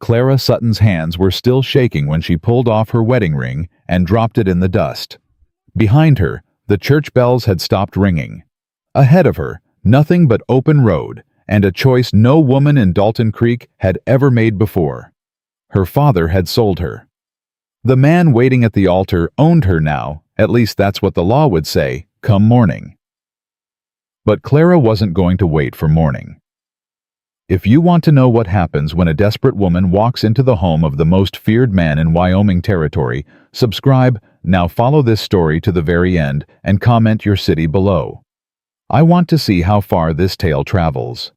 Clara Sutton's hands were still shaking when she pulled off her wedding ring and dropped it in the dust. Behind her, the church bells had stopped ringing. Ahead of her, nothing but open road, and a choice no woman in Dalton Creek had ever made before. Her father had sold her. The man waiting at the altar owned her now, at least that's what the law would say, come morning. But Clara wasn't going to wait for morning. If you want to know what happens when a desperate woman walks into the home of the most feared man in Wyoming territory, subscribe, now follow this story to the very end, and comment your city below. I want to see how far this tale travels.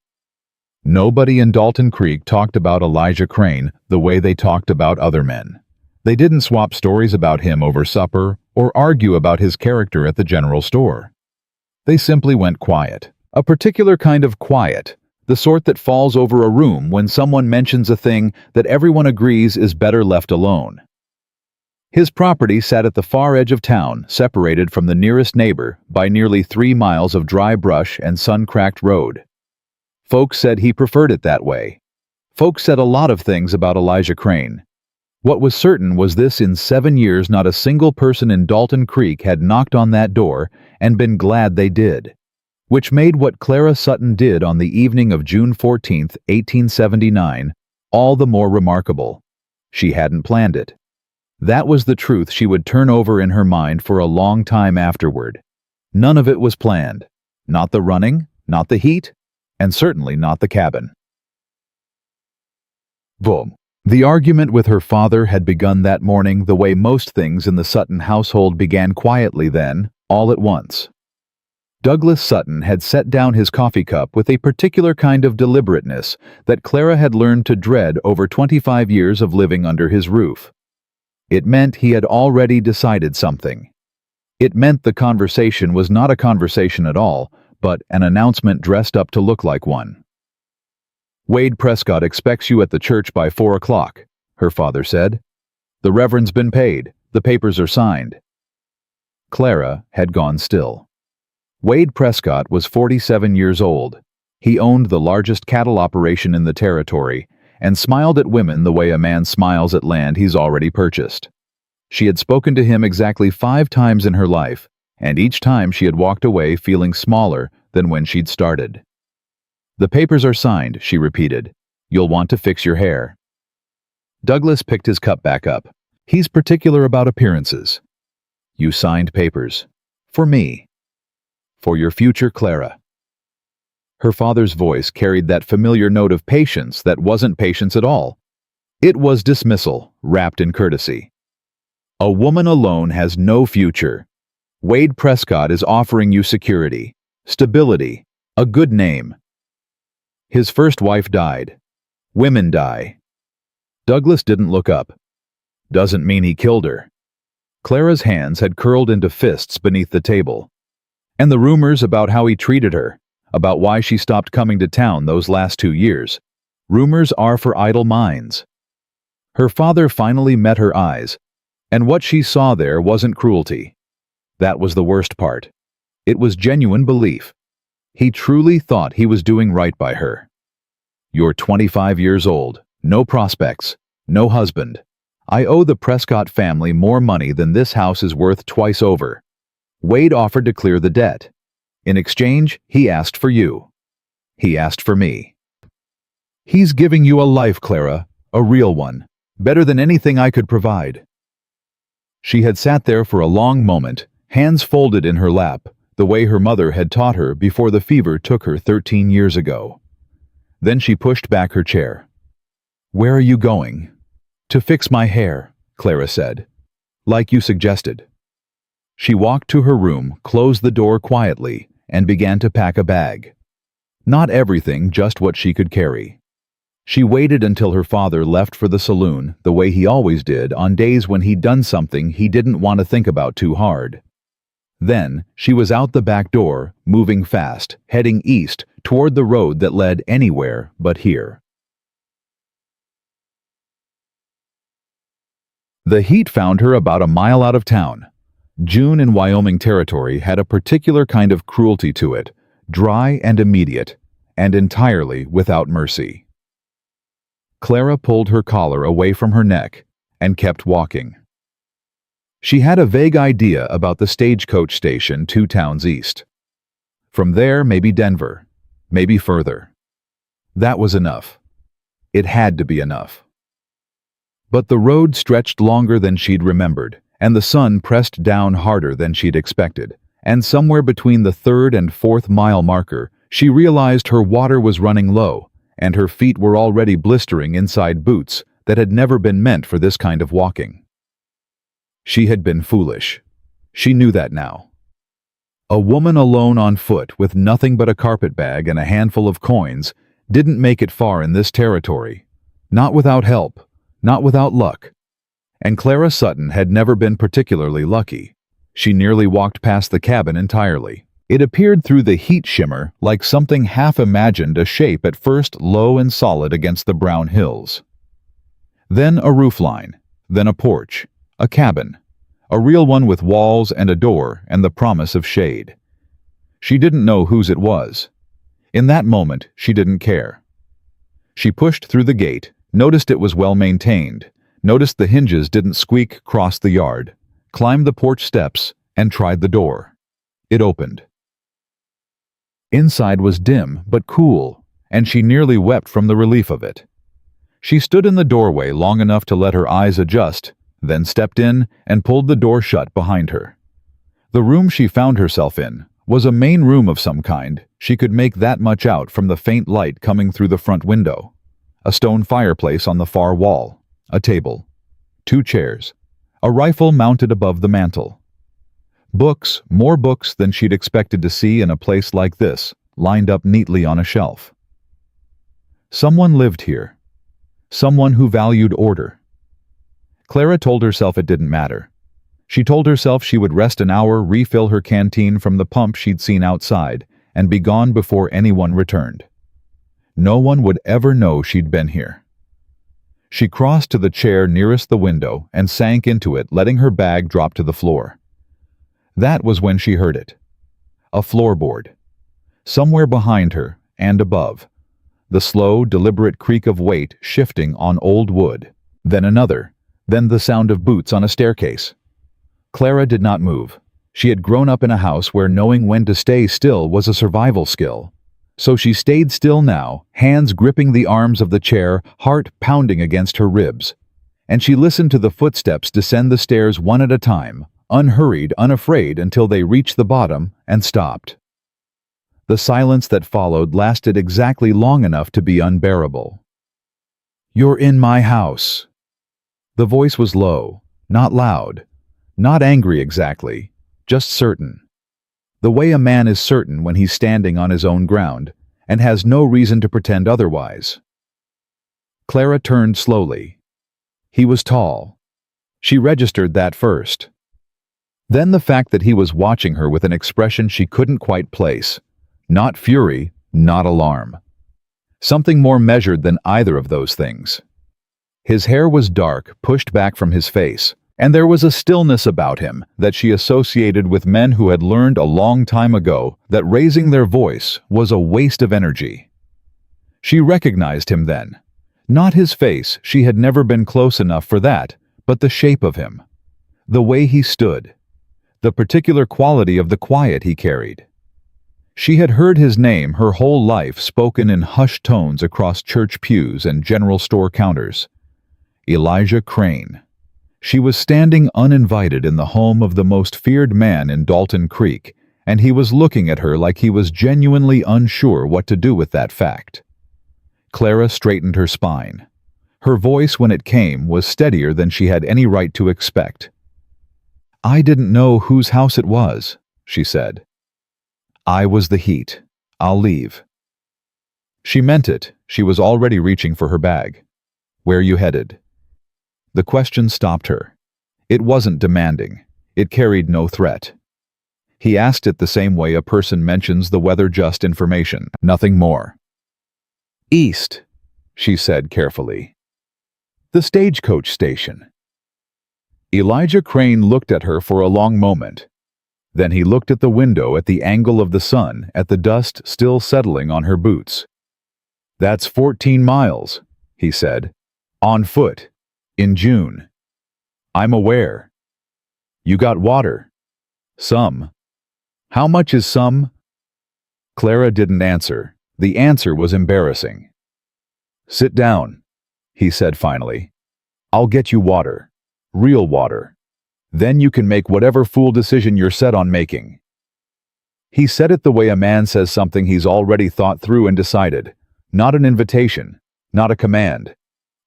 Nobody in Dalton Creek talked about Elijah Crane the way they talked about other men. They didn't swap stories about him over supper or argue about his character at the general store. They simply went quiet, a particular kind of quiet, the sort that falls over a room when someone mentions a thing that everyone agrees is better left alone. His property sat at the far edge of town, separated from the nearest neighbor by nearly 3 miles of dry brush and sun-cracked road. Folks said he preferred it that way. Folks said a lot of things about Elijah Crane. What was certain was this: in 7 years not a single person in Dalton Creek had knocked on that door and been glad they did. Which made what Clara Sutton did on the evening of June 14, 1879, all the more remarkable. She hadn't planned it. That was the truth she would turn over in her mind for a long time afterward. None of it was planned. Not the running, not the heat, and certainly not the cabin. Boom. The argument with her father had begun that morning the way most things in the Sutton household began, quietly then, all at once. Douglas Sutton had set down his coffee cup with a particular kind of deliberateness that Clara had learned to dread over 25 years of living under his roof. It meant he had already decided something. It meant the conversation was not a conversation at all, but an announcement dressed up to look like one. "Wade Prescott expects you at the church by 4 o'clock, her father said. "The Reverend's been paid. The papers are signed." Clara had gone still. Wade Prescott was 47 years old. He owned the largest cattle operation in the territory and smiled at women the way a man smiles at land he's already purchased. She had spoken to him exactly 5 times in her life, and each time she had walked away feeling smaller than when she'd started. "The papers are signed," she repeated. "You'll want to fix your hair." Douglas picked his cup back up. He's particular about appearances. "You signed papers. For me. For your future, Clara." Her father's voice carried that familiar note of patience that wasn't patience at all. It was dismissal, wrapped in courtesy. "A woman alone has no future. Wade Prescott is offering you security, stability, a good name. His first wife died. Women die." Douglas didn't look up. "Doesn't mean he killed her." Clara's hands had curled into fists beneath the table. "And the rumors about how he treated her, about why she stopped coming to town those last 2 years. Rumors are for idle minds." Her father finally met her eyes, and what she saw there wasn't cruelty. That was the worst part. It was genuine belief. He truly thought he was doing right by her. "You're 25 years old, no prospects, no husband. I owe the Prescott family more money than this house is worth twice over. Wade offered to clear the debt. In exchange, he asked for you. He asked for me. He's giving you a life, Clara, a real one, better than anything I could provide." She had sat there for a long moment, hands folded in her lap, the way her mother had taught her before the fever took her 13 years ago. Then she pushed back her chair. "Where are you going?" "To fix my hair," Clara said. "Like you suggested." She walked to her room, closed the door quietly, and began to pack a bag. Not everything, just what she could carry. She waited until her father left for the saloon, the way he always did on days when he'd done something he didn't want to think about too hard. Then, she was out the back door, moving fast, heading east toward the road that led anywhere but here. The heat found her about a mile out of town. June in Wyoming territory had a particular kind of cruelty to it, dry and immediate, and entirely without mercy. Clara pulled her collar away from her neck and kept walking. She had a vague idea about the stagecoach station 2 towns east. From there, maybe Denver, maybe further. That was enough. It had to be enough. But the road stretched longer than she'd remembered, and the sun pressed down harder than she'd expected, and somewhere between the 3rd and 4th mile marker, she realized her water was running low, and her feet were already blistering inside boots that had never been meant for this kind of walking. She had been foolish. She knew that now. A woman alone on foot with nothing but a carpet bag and a handful of coins didn't make it far in this territory. Not without help, not without luck. And Clara Sutton had never been particularly lucky. She nearly walked past the cabin entirely. It appeared through the heat shimmer like something half-imagined, a shape at first low and solid against the brown hills. Then a roofline, then a porch, a cabin, a real one with walls and a door and the promise of shade. She didn't know whose it was. In that moment, she didn't care. She pushed through the gate, noticed it was well maintained, noticed the hinges didn't squeak across the yard, climbed the porch steps, and tried the door. It opened. Inside was dim but cool, and she nearly wept from the relief of it. She stood in the doorway long enough to let her eyes adjust, then stepped in and pulled the door shut behind her. The room she found herself in was a main room of some kind. She could make that much out from the faint light coming through the front window. A stone fireplace on the far wall, a table, 2 chairs, a rifle mounted above the mantel. Books, more books than she'd expected to see in a place like this, lined up neatly on a shelf. Someone lived here. Someone who valued order. Clara told herself it didn't matter. She told herself she would rest an hour, refill her canteen from the pump she'd seen outside, and be gone before anyone returned. No one would ever know she'd been here. She crossed to the chair nearest the window and sank into it, letting her bag drop to the floor. That was when she heard it. A floorboard. Somewhere behind her and above. The slow, deliberate creak of weight shifting on old wood. Then another. Then the sound of boots on a staircase. Clara did not move. She had grown up in a house where knowing when to stay still was a survival skill. So she stayed still now, hands gripping the arms of the chair, heart pounding against her ribs. And she listened to the footsteps descend the stairs one at a time, unhurried, unafraid, until they reached the bottom and stopped. The silence that followed lasted exactly long enough to be unbearable. "You're in my house." The voice was low, not loud, not angry exactly, just certain. The way a man is certain when he's standing on his own ground and has no reason to pretend otherwise. Clara turned slowly. He was tall. She registered that first. Then the fact that he was watching her with an expression she couldn't quite place. Not fury, not alarm. Something more measured than either of those things. His hair was dark, pushed back from his face, and there was a stillness about him that she associated with men who had learned a long time ago that raising their voice was a waste of energy. She recognized him then. Not his face, she had never been close enough for that, but the shape of him. The way he stood. The particular quality of the quiet he carried. She had heard his name her whole life spoken in hushed tones across church pews and general store counters. Elijah Crane. She was standing uninvited in the home of the most feared man in Dalton Creek, and he was looking at her like he was genuinely unsure what to do with that fact. Clara straightened her spine. Her voice, when it came, was steadier than she had any right to expect. "I didn't know whose house it was," she said. "I was the heat. I'll leave." She meant it. She was already reaching for her bag. "Where you headed?" The question stopped her. It wasn't demanding. It carried no threat. He asked it the same way a person mentions the weather, just information, nothing more. "East," she said carefully. "The stagecoach station." Elijah Crane looked at her for a long moment. Then he looked at the window, at the angle of the sun, at the dust still settling on her boots. "That's 14 miles, he said. On foot. In June. I'm aware. You got water. Some. How much is some? Clara didn't answer. The answer was embarrassing. Sit down, he said finally. I'll get you water. Real water. Then you can make whatever fool decision you're set on making. He said it the way a man says something he's already thought through and decided. Not an invitation, not a command.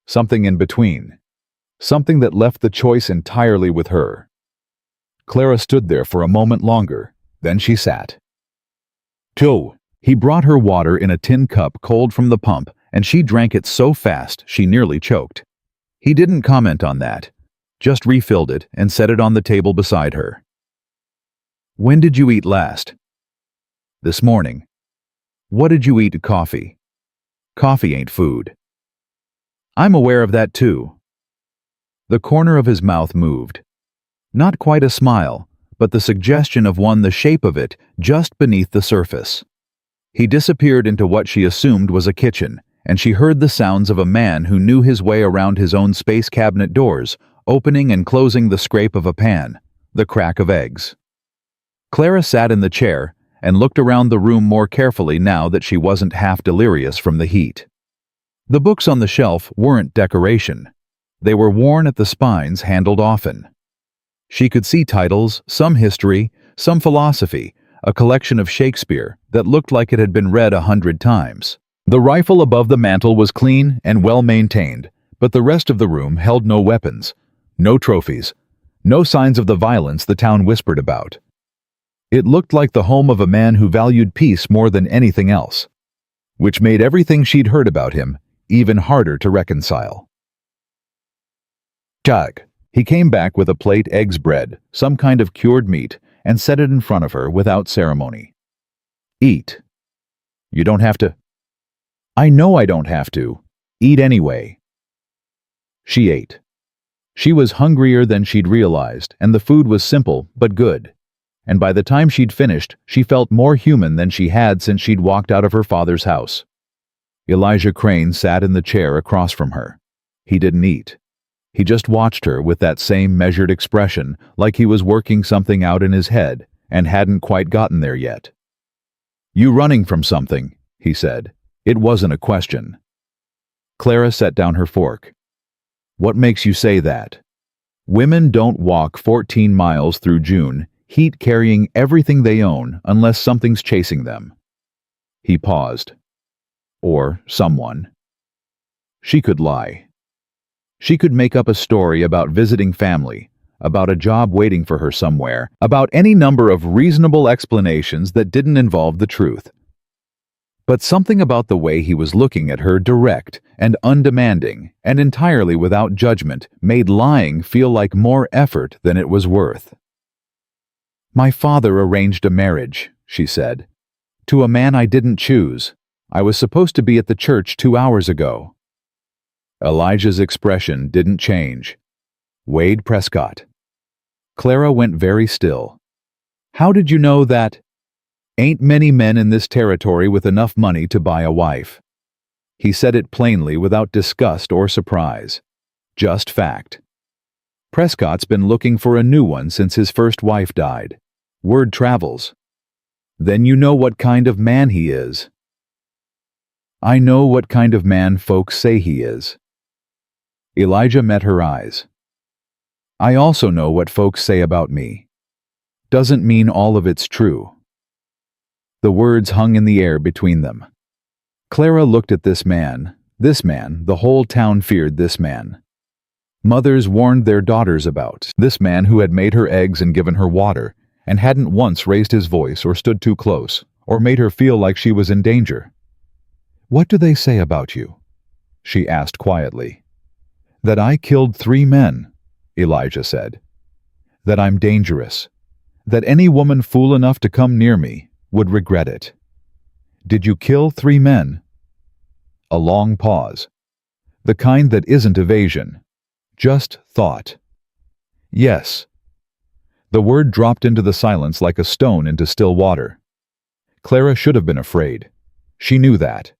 Something in between. Something that left the choice entirely with her. Clara stood there for a moment longer, then she sat. Two. He brought her water in a tin cup cold from the pump, and she drank it so fast she nearly choked. He didn't comment on that, just refilled it and set it on the table beside her. When did you eat last? This morning. What did you eat? Coffee. Coffee ain't food. I'm aware of that too. The corner of his mouth moved. Not quite a smile, but the suggestion of one, the shape of it, just beneath the surface. He disappeared into what she assumed was a kitchen, and she heard the sounds of a man who knew his way around his own space cabinet doors, opening and closing the scrape of a pan, the crack of eggs. Clara sat in the chair and looked around the room more carefully now that she wasn't half delirious from the heat. The books on the shelf weren't decoration. They were worn at the spines, handled often. She could see titles, some history, some philosophy, a collection of Shakespeare that looked like it had been read 100 times. The rifle above the mantel was clean and well-maintained, but the rest of the room held no weapons, no trophies, no signs of the violence the town whispered about. It looked like the home of a man who valued peace more than anything else, which made everything she'd heard about him even harder to reconcile. Chug. He came back with a plate, eggs, bread, some kind of cured meat, and set it in front of her without ceremony. Eat. You don't have to. I know I don't have to. Eat anyway. She ate. She was hungrier than she'd realized, and the food was simple but good. And by the time she'd finished, she felt more human than she had since she'd walked out of her father's house. Elijah Crane sat in the chair across from her. He didn't eat. He just watched her with that same measured expression, like he was working something out in his head and hadn't quite gotten there yet. You running from something, he said. It wasn't a question. Clara set down her fork. What makes you say that? Women don't walk 14 miles through June, heat carrying everything they own unless something's chasing them. He paused. Or someone. She could lie. She could make up a story about visiting family, about a job waiting for her somewhere, about any number of reasonable explanations that didn't involve the truth. But something about the way he was looking at her, direct and undemanding and entirely without judgment, made lying feel like more effort than it was worth. My father arranged a marriage, she said, to a man I didn't choose. I was supposed to be at the church 2 hours ago. Elijah's expression didn't change. Wade Prescott. Clara went very still. How did you know that? Ain't many men in this territory with enough money to buy a wife. He said it plainly without disgust or surprise. Just fact. Prescott's been looking for a new one since his first wife died. Word travels. Then you know what kind of man he is. I know what kind of man folks say he is. Elijah met her eyes. I also know what folks say about me. Doesn't mean all of it's true. The words hung in the air between them. Clara looked at this man, the whole town feared this man. Mothers warned their daughters about this man who had made her eggs and given her water, and hadn't once raised his voice or stood too close, or made her feel like she was in danger. What do they say about you? She asked quietly. That I killed 3 men, Elijah said. That I'm dangerous. That any woman fool enough to come near me would regret it. Did you kill 3 men? A long pause. The kind that isn't evasion. Just thought. Yes. The word dropped into the silence like a stone into still water. Clara should have been afraid. She knew that.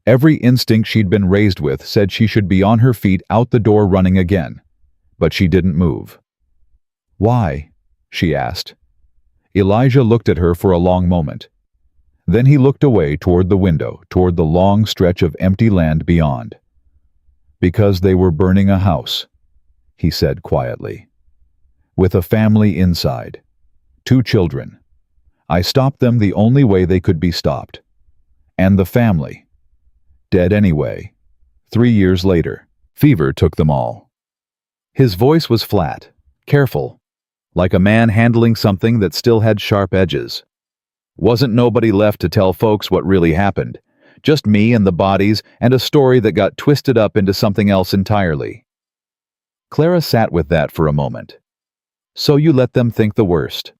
Every instinct she'd been raised with said she should be on her feet out the door running again. But she didn't move. "Why?" she asked. Elijah looked at her for a long moment. Then he looked away toward the window, toward the long stretch of empty land beyond. "Because they were burning a house," he said quietly. "With a family inside. 2 children. I stopped them the only way they could be stopped. And the family. Dead anyway. 3 years later, fever took them all." His voice was flat, careful, like a man handling something that still had sharp edges. "Wasn't nobody left to tell folks what really happened. Just me and the bodies and a story that got twisted up into something else entirely." Clara sat with that for a moment. "So you let them think the worst.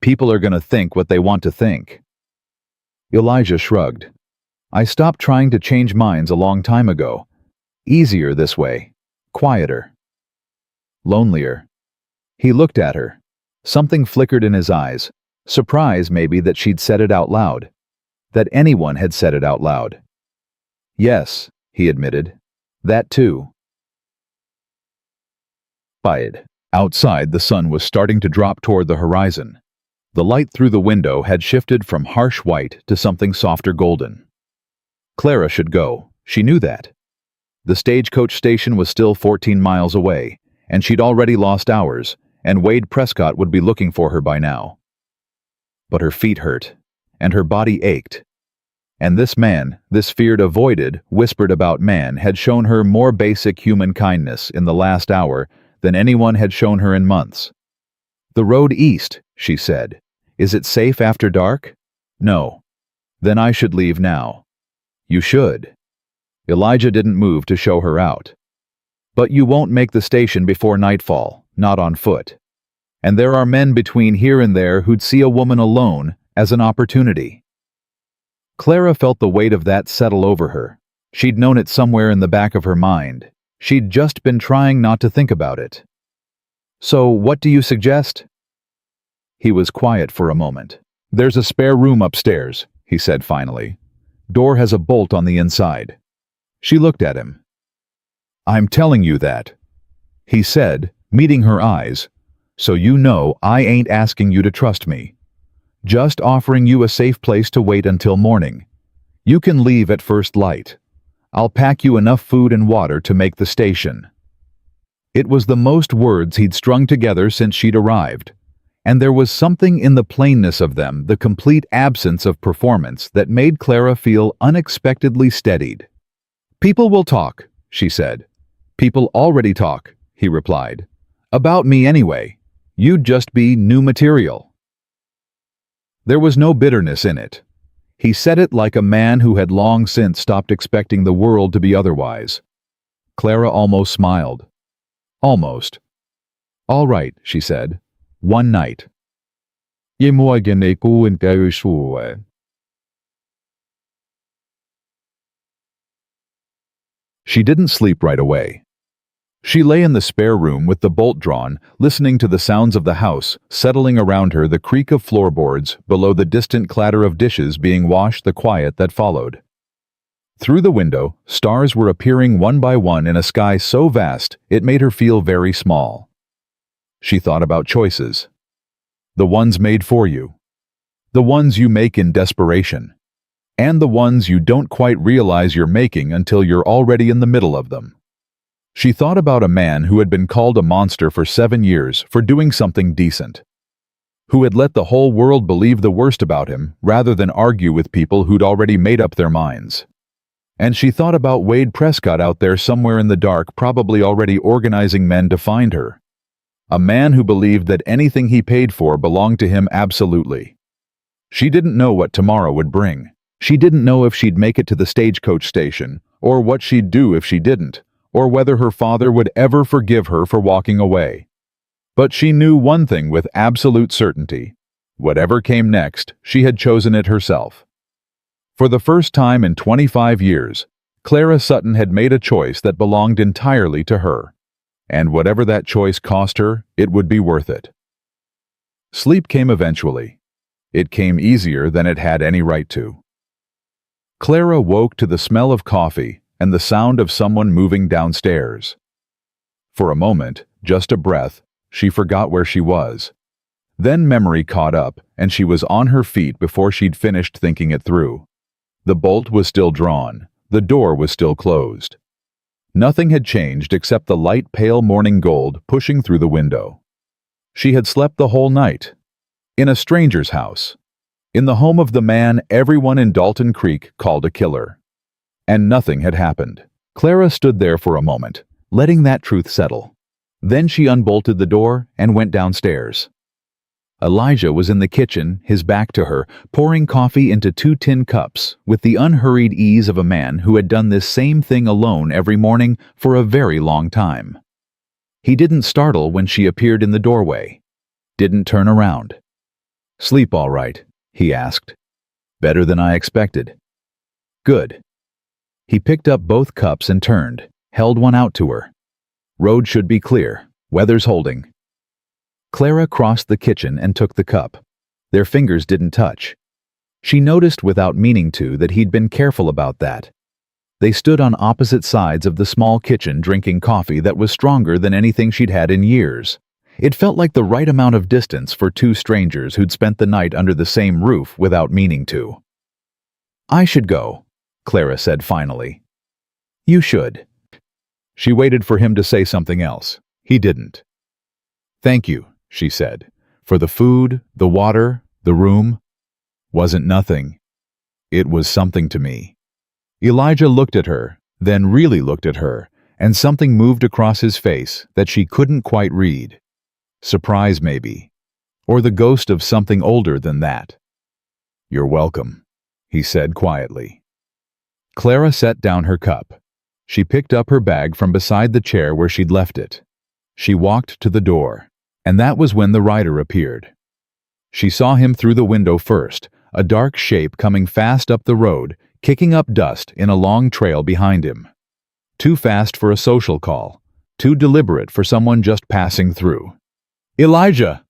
People are going to think what they want to think." Elijah shrugged. "I stopped trying to change minds a long time ago. Easier this way. Quieter. Lonelier." He looked at her. Something flickered in his eyes. Surprise, maybe, that she'd said it out loud. That anyone had said it out loud. "Yes," he admitted. "That too." Defied. Outside, the sun was starting to drop toward the horizon. The light through the window had shifted from harsh white to something softer golden. Clara should go. She knew that. The stagecoach station was still 14 miles away, and she'd already lost hours, and Wade Prescott would be looking for her by now. But her feet hurt, and her body ached. And this man, this feared avoided, whispered about man, had shown her more basic human kindness in the last hour than anyone had shown her in months. "The road east," she said. "Is it safe after dark?" "No." "Then I should leave now." "You should." Elijah didn't move to show her out. "But you won't make the station before nightfall, not on foot. And there are men between here and there who'd see a woman alone as an opportunity." Clara felt the weight of that settle over her. She'd known it somewhere in the back of her mind. She'd just been trying not to think about it. "So what do you suggest?" He was quiet for a moment. "There's a spare room upstairs," he said finally. "Door has a bolt on the inside." She looked at him. "I'm telling you that," he said, meeting her eyes, "so you know I ain't asking you to trust me. Just offering you a safe place to wait until morning. You can leave at first light. I'll pack you enough food and water to make the station." It was the most words he'd strung together since she'd arrived, and there was something in the plainness of them, the complete absence of performance, that made Clara feel unexpectedly steadied. "People will talk," she said. "People already talk," he replied. "About me anyway. You'd just be new material." There was no bitterness in it. He said it like a man who had long since stopped expecting the world to be otherwise. Clara almost smiled. Almost. "All right," she said. "One night." She didn't sleep right away. She lay in the spare room with the bolt drawn, listening to the sounds of the house, settling around her, the creak of floorboards, below the distant clatter of dishes being washed, the quiet that followed. Through the window, stars were appearing one by one in a sky so vast it made her feel very small. She thought about choices. The ones made for you. The ones you make in desperation. And the ones you don't quite realize you're making until you're already in the middle of them. She thought about a man who had been called a monster for 7 years for doing something decent. Who had let the whole world believe the worst about him rather than argue with people who'd already made up their minds. And she thought about Wade Prescott out there somewhere in the dark, probably already organizing men to find her. A man who believed that anything he paid for belonged to him absolutely. She didn't know what tomorrow would bring. She didn't know if she'd make it to the stagecoach station, or what she'd do if she didn't, or whether her father would ever forgive her for walking away. But she knew one thing with absolute certainty. Whatever came next, she had chosen it herself. For the first time in 25 years, Clara Sutton had made a choice that belonged entirely to her. And whatever that choice cost her, it would be worth it. Sleep came eventually. It came easier than it had any right to. Clara woke to the smell of coffee and the sound of someone moving downstairs. For a moment, just a breath, she forgot where she was. Then memory caught up, and she was on her feet before she'd finished thinking it through. The bolt was still drawn. The door was still closed. Nothing had changed except the light pale morning gold pushing through the window. She had slept the whole night. In a stranger's house. In the home of the man everyone in Dalton Creek called a killer. And nothing had happened. Clara stood there for a moment, letting that truth settle. Then she unbolted the door and went downstairs. Elijah was in the kitchen, his back to her, pouring coffee into 2 tin cups with the unhurried ease of a man who had done this same thing alone every morning for a very long time. He didn't startle when she appeared in the doorway. Didn't turn around. "Sleep all right?" he asked. "Better than I expected." "Good." He picked up both cups and turned, held one out to her. "Road should be clear. Weather's holding." Clara crossed the kitchen and took the cup. Their fingers didn't touch. She noticed without meaning to that he'd been careful about that. They stood on opposite sides of the small kitchen drinking coffee that was stronger than anything she'd had in years. It felt like the right amount of distance for 2 strangers who'd spent the night under the same roof without meaning to. "I should go," Clara said finally. "You should." She waited for him to say something else. He didn't. "Thank you," she said, "for the food, the water, the room. Wasn't nothing. It was something to me." Elijah looked at her, then really looked at her, and something moved across his face that she couldn't quite read. Surprise, maybe. Or the ghost of something older than that. "You're welcome," he said quietly. Clara set down her cup. She picked up her bag from beside the chair where she'd left it. She walked to the door, and that was when the rider appeared. She saw him through the window first, a dark shape coming fast up the road, kicking up dust in a long trail behind him. Too fast for a social call, too deliberate for someone just passing through. "Elijah!"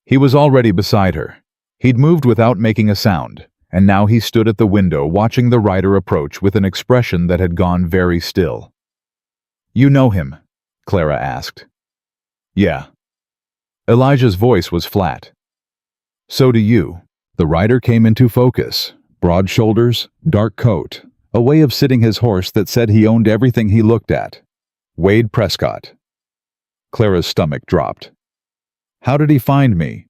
He was already beside her. He'd moved without making a sound, and now he stood at the window watching the rider approach with an expression that had gone very still. "You know him?" Clara asked. "Yeah." Elijah's voice was flat. "So do you." The rider came into focus. Broad shoulders, dark coat, a way of sitting his horse that said he owned everything he looked at. Wade Prescott. Clara's stomach dropped. "How did he find me?"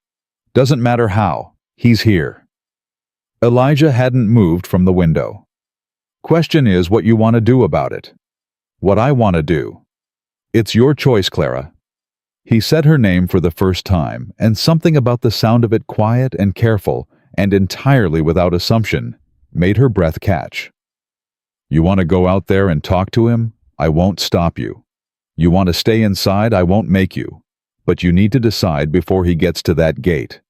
"Doesn't matter how. He's here." Elijah hadn't moved from the window. "Question is what you want to do about it." "What I want to do." "It's your choice, Clara." He said her name for the first time, and something about the sound of it, quiet and careful, and entirely without assumption, made her breath catch. "You want to go out there and talk to him? I won't stop you. You want to stay inside? I won't make you. But you need to decide before he gets to that gate."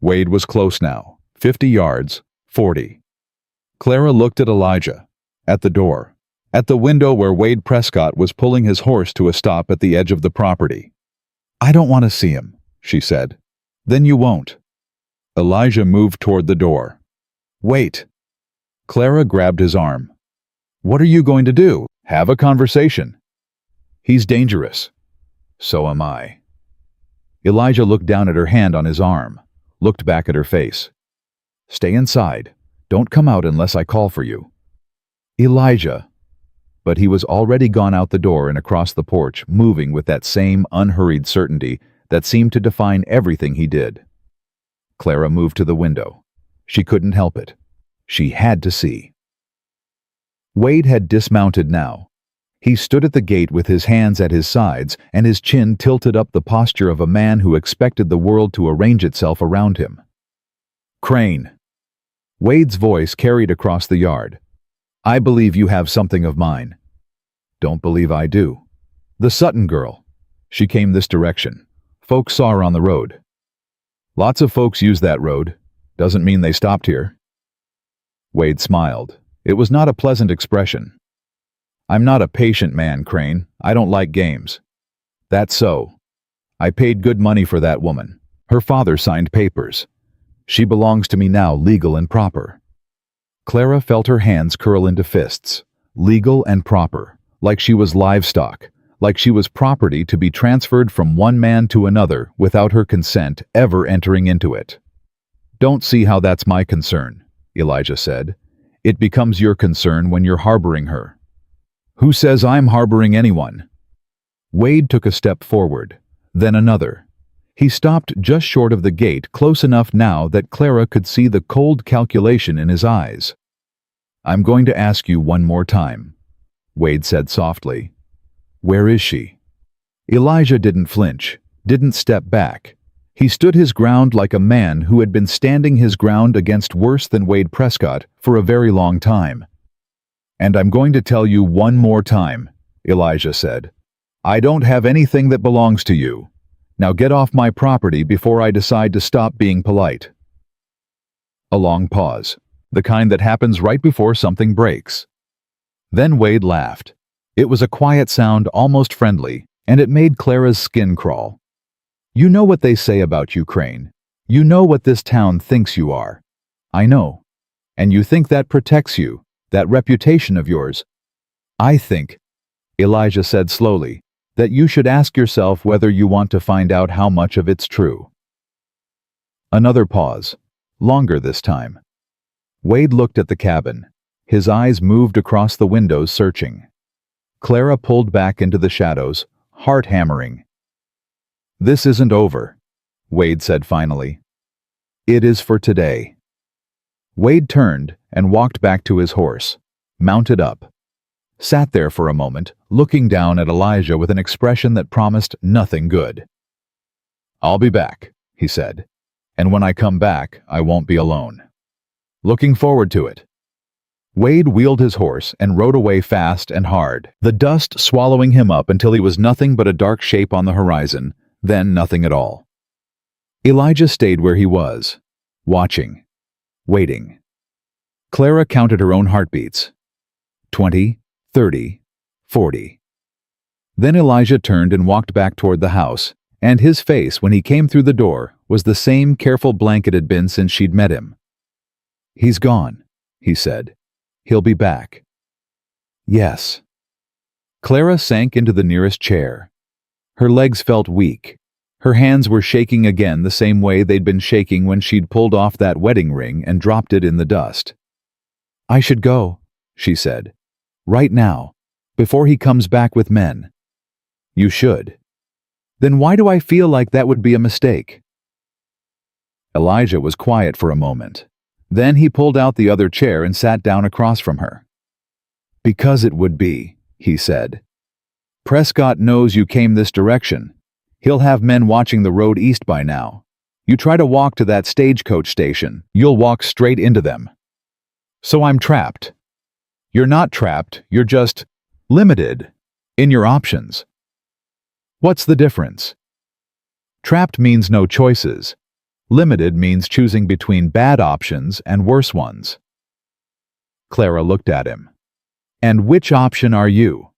Wade was close now, 50 yards, 40. Clara looked at Elijah, at the door, at the window where Wade Prescott was pulling his horse to a stop at the edge of the property. "I don't want to see him," she said. "Then you won't." Elijah moved toward the door. "Wait." Clara grabbed his arm. "What are you going to do? Have a conversation." "He's dangerous." "So am I." Elijah looked down at her hand on his arm, looked back at her face. "Stay inside. Don't come out unless I call for you." "Elijah." But he was already gone out the door and across the porch, moving with that same unhurried certainty that seemed to define everything he did. Clara moved to the window. She couldn't help it. She had to see. Wade had dismounted now. He stood at the gate with his hands at his sides and his chin tilted up, the posture of a man who expected the world to arrange itself around him. "Crane." Wade's voice carried across the yard. "I believe you have something of mine." "Don't believe I do." "The Sutton girl. She came this direction. Folks saw her on the road." "Lots of folks use that road. Doesn't mean they stopped here." Wade smiled. It was not a pleasant expression. "I'm not a patient man, Crane. I don't like games." "That's so. I paid good money for that woman. Her father signed papers. She belongs to me now, legal and proper." Clara felt her hands curl into fists, legal and proper, like she was livestock, like she was property to be transferred from one man to another without her consent ever entering into it. "Don't see how that's my concern," Elijah said. "It becomes your concern when you're harboring her." "Who says I'm harboring anyone?" Wade took a step forward, then another. He stopped just short of the gate, close enough now that Clara could see the cold calculation in his eyes. "I'm going to ask you one more time," Wade said softly. "Where is she?" Elijah didn't flinch, didn't step back. He stood his ground like a man who had been standing his ground against worse than Wade Prescott for a very long time. "And I'm going to tell you one more time," Elijah said. "I don't have anything that belongs to you. Now get off my property before I decide to stop being polite." A long pause, the kind that happens right before something breaks. Then Wade laughed. It was a quiet sound, almost friendly, and it made Clara's skin crawl. "You know what they say about Ukraine. You know what this town thinks you are. I know. And you think that protects you, that reputation of yours. I think," Elijah said slowly, "that you should ask yourself whether you want to find out how much of it's true." Another pause, longer this time. Wade looked at the cabin. His eyes moved across the windows, searching. Clara pulled back into the shadows, heart hammering. "This isn't over," Wade said finally. "It is for today." Wade turned and walked back to his horse, mounted up. Sat there for a moment, looking down at Elijah with an expression that promised nothing good. "I'll be back," he said. "And when I come back, I won't be alone. Looking forward to it." Wade wheeled his horse and rode away fast and hard, the dust swallowing him up until he was nothing but a dark shape on the horizon, then nothing at all. Elijah stayed where he was, watching, waiting. Clara counted her own heartbeats. 20, 30, 40. Then Elijah turned and walked back toward the house, and his face, when he came through the door, was the same careful blank it had been since she'd met him. "He's gone," he said. "He'll be back." "Yes." Clara sank into the nearest chair. Her legs felt weak. Her hands were shaking again the same way they'd been shaking when she'd pulled off that wedding ring and dropped it in the dust. "I should go," she said. "Right now, before he comes back with men." "You should." "Then why do I feel like that would be a mistake?" Elijah was quiet for a moment. Then he pulled out the other chair and sat down across from her. "Because it would be," he said. "Prescott knows you came this direction. He'll have men watching the road east by now. You try to walk to that stagecoach station, you'll walk straight into them. So I'm trapped." "You're not trapped, you're just limited in your options." "What's the difference?" "Trapped means no choices. Limited means choosing between bad options and worse ones." Clara looked at him. "And which option are you?"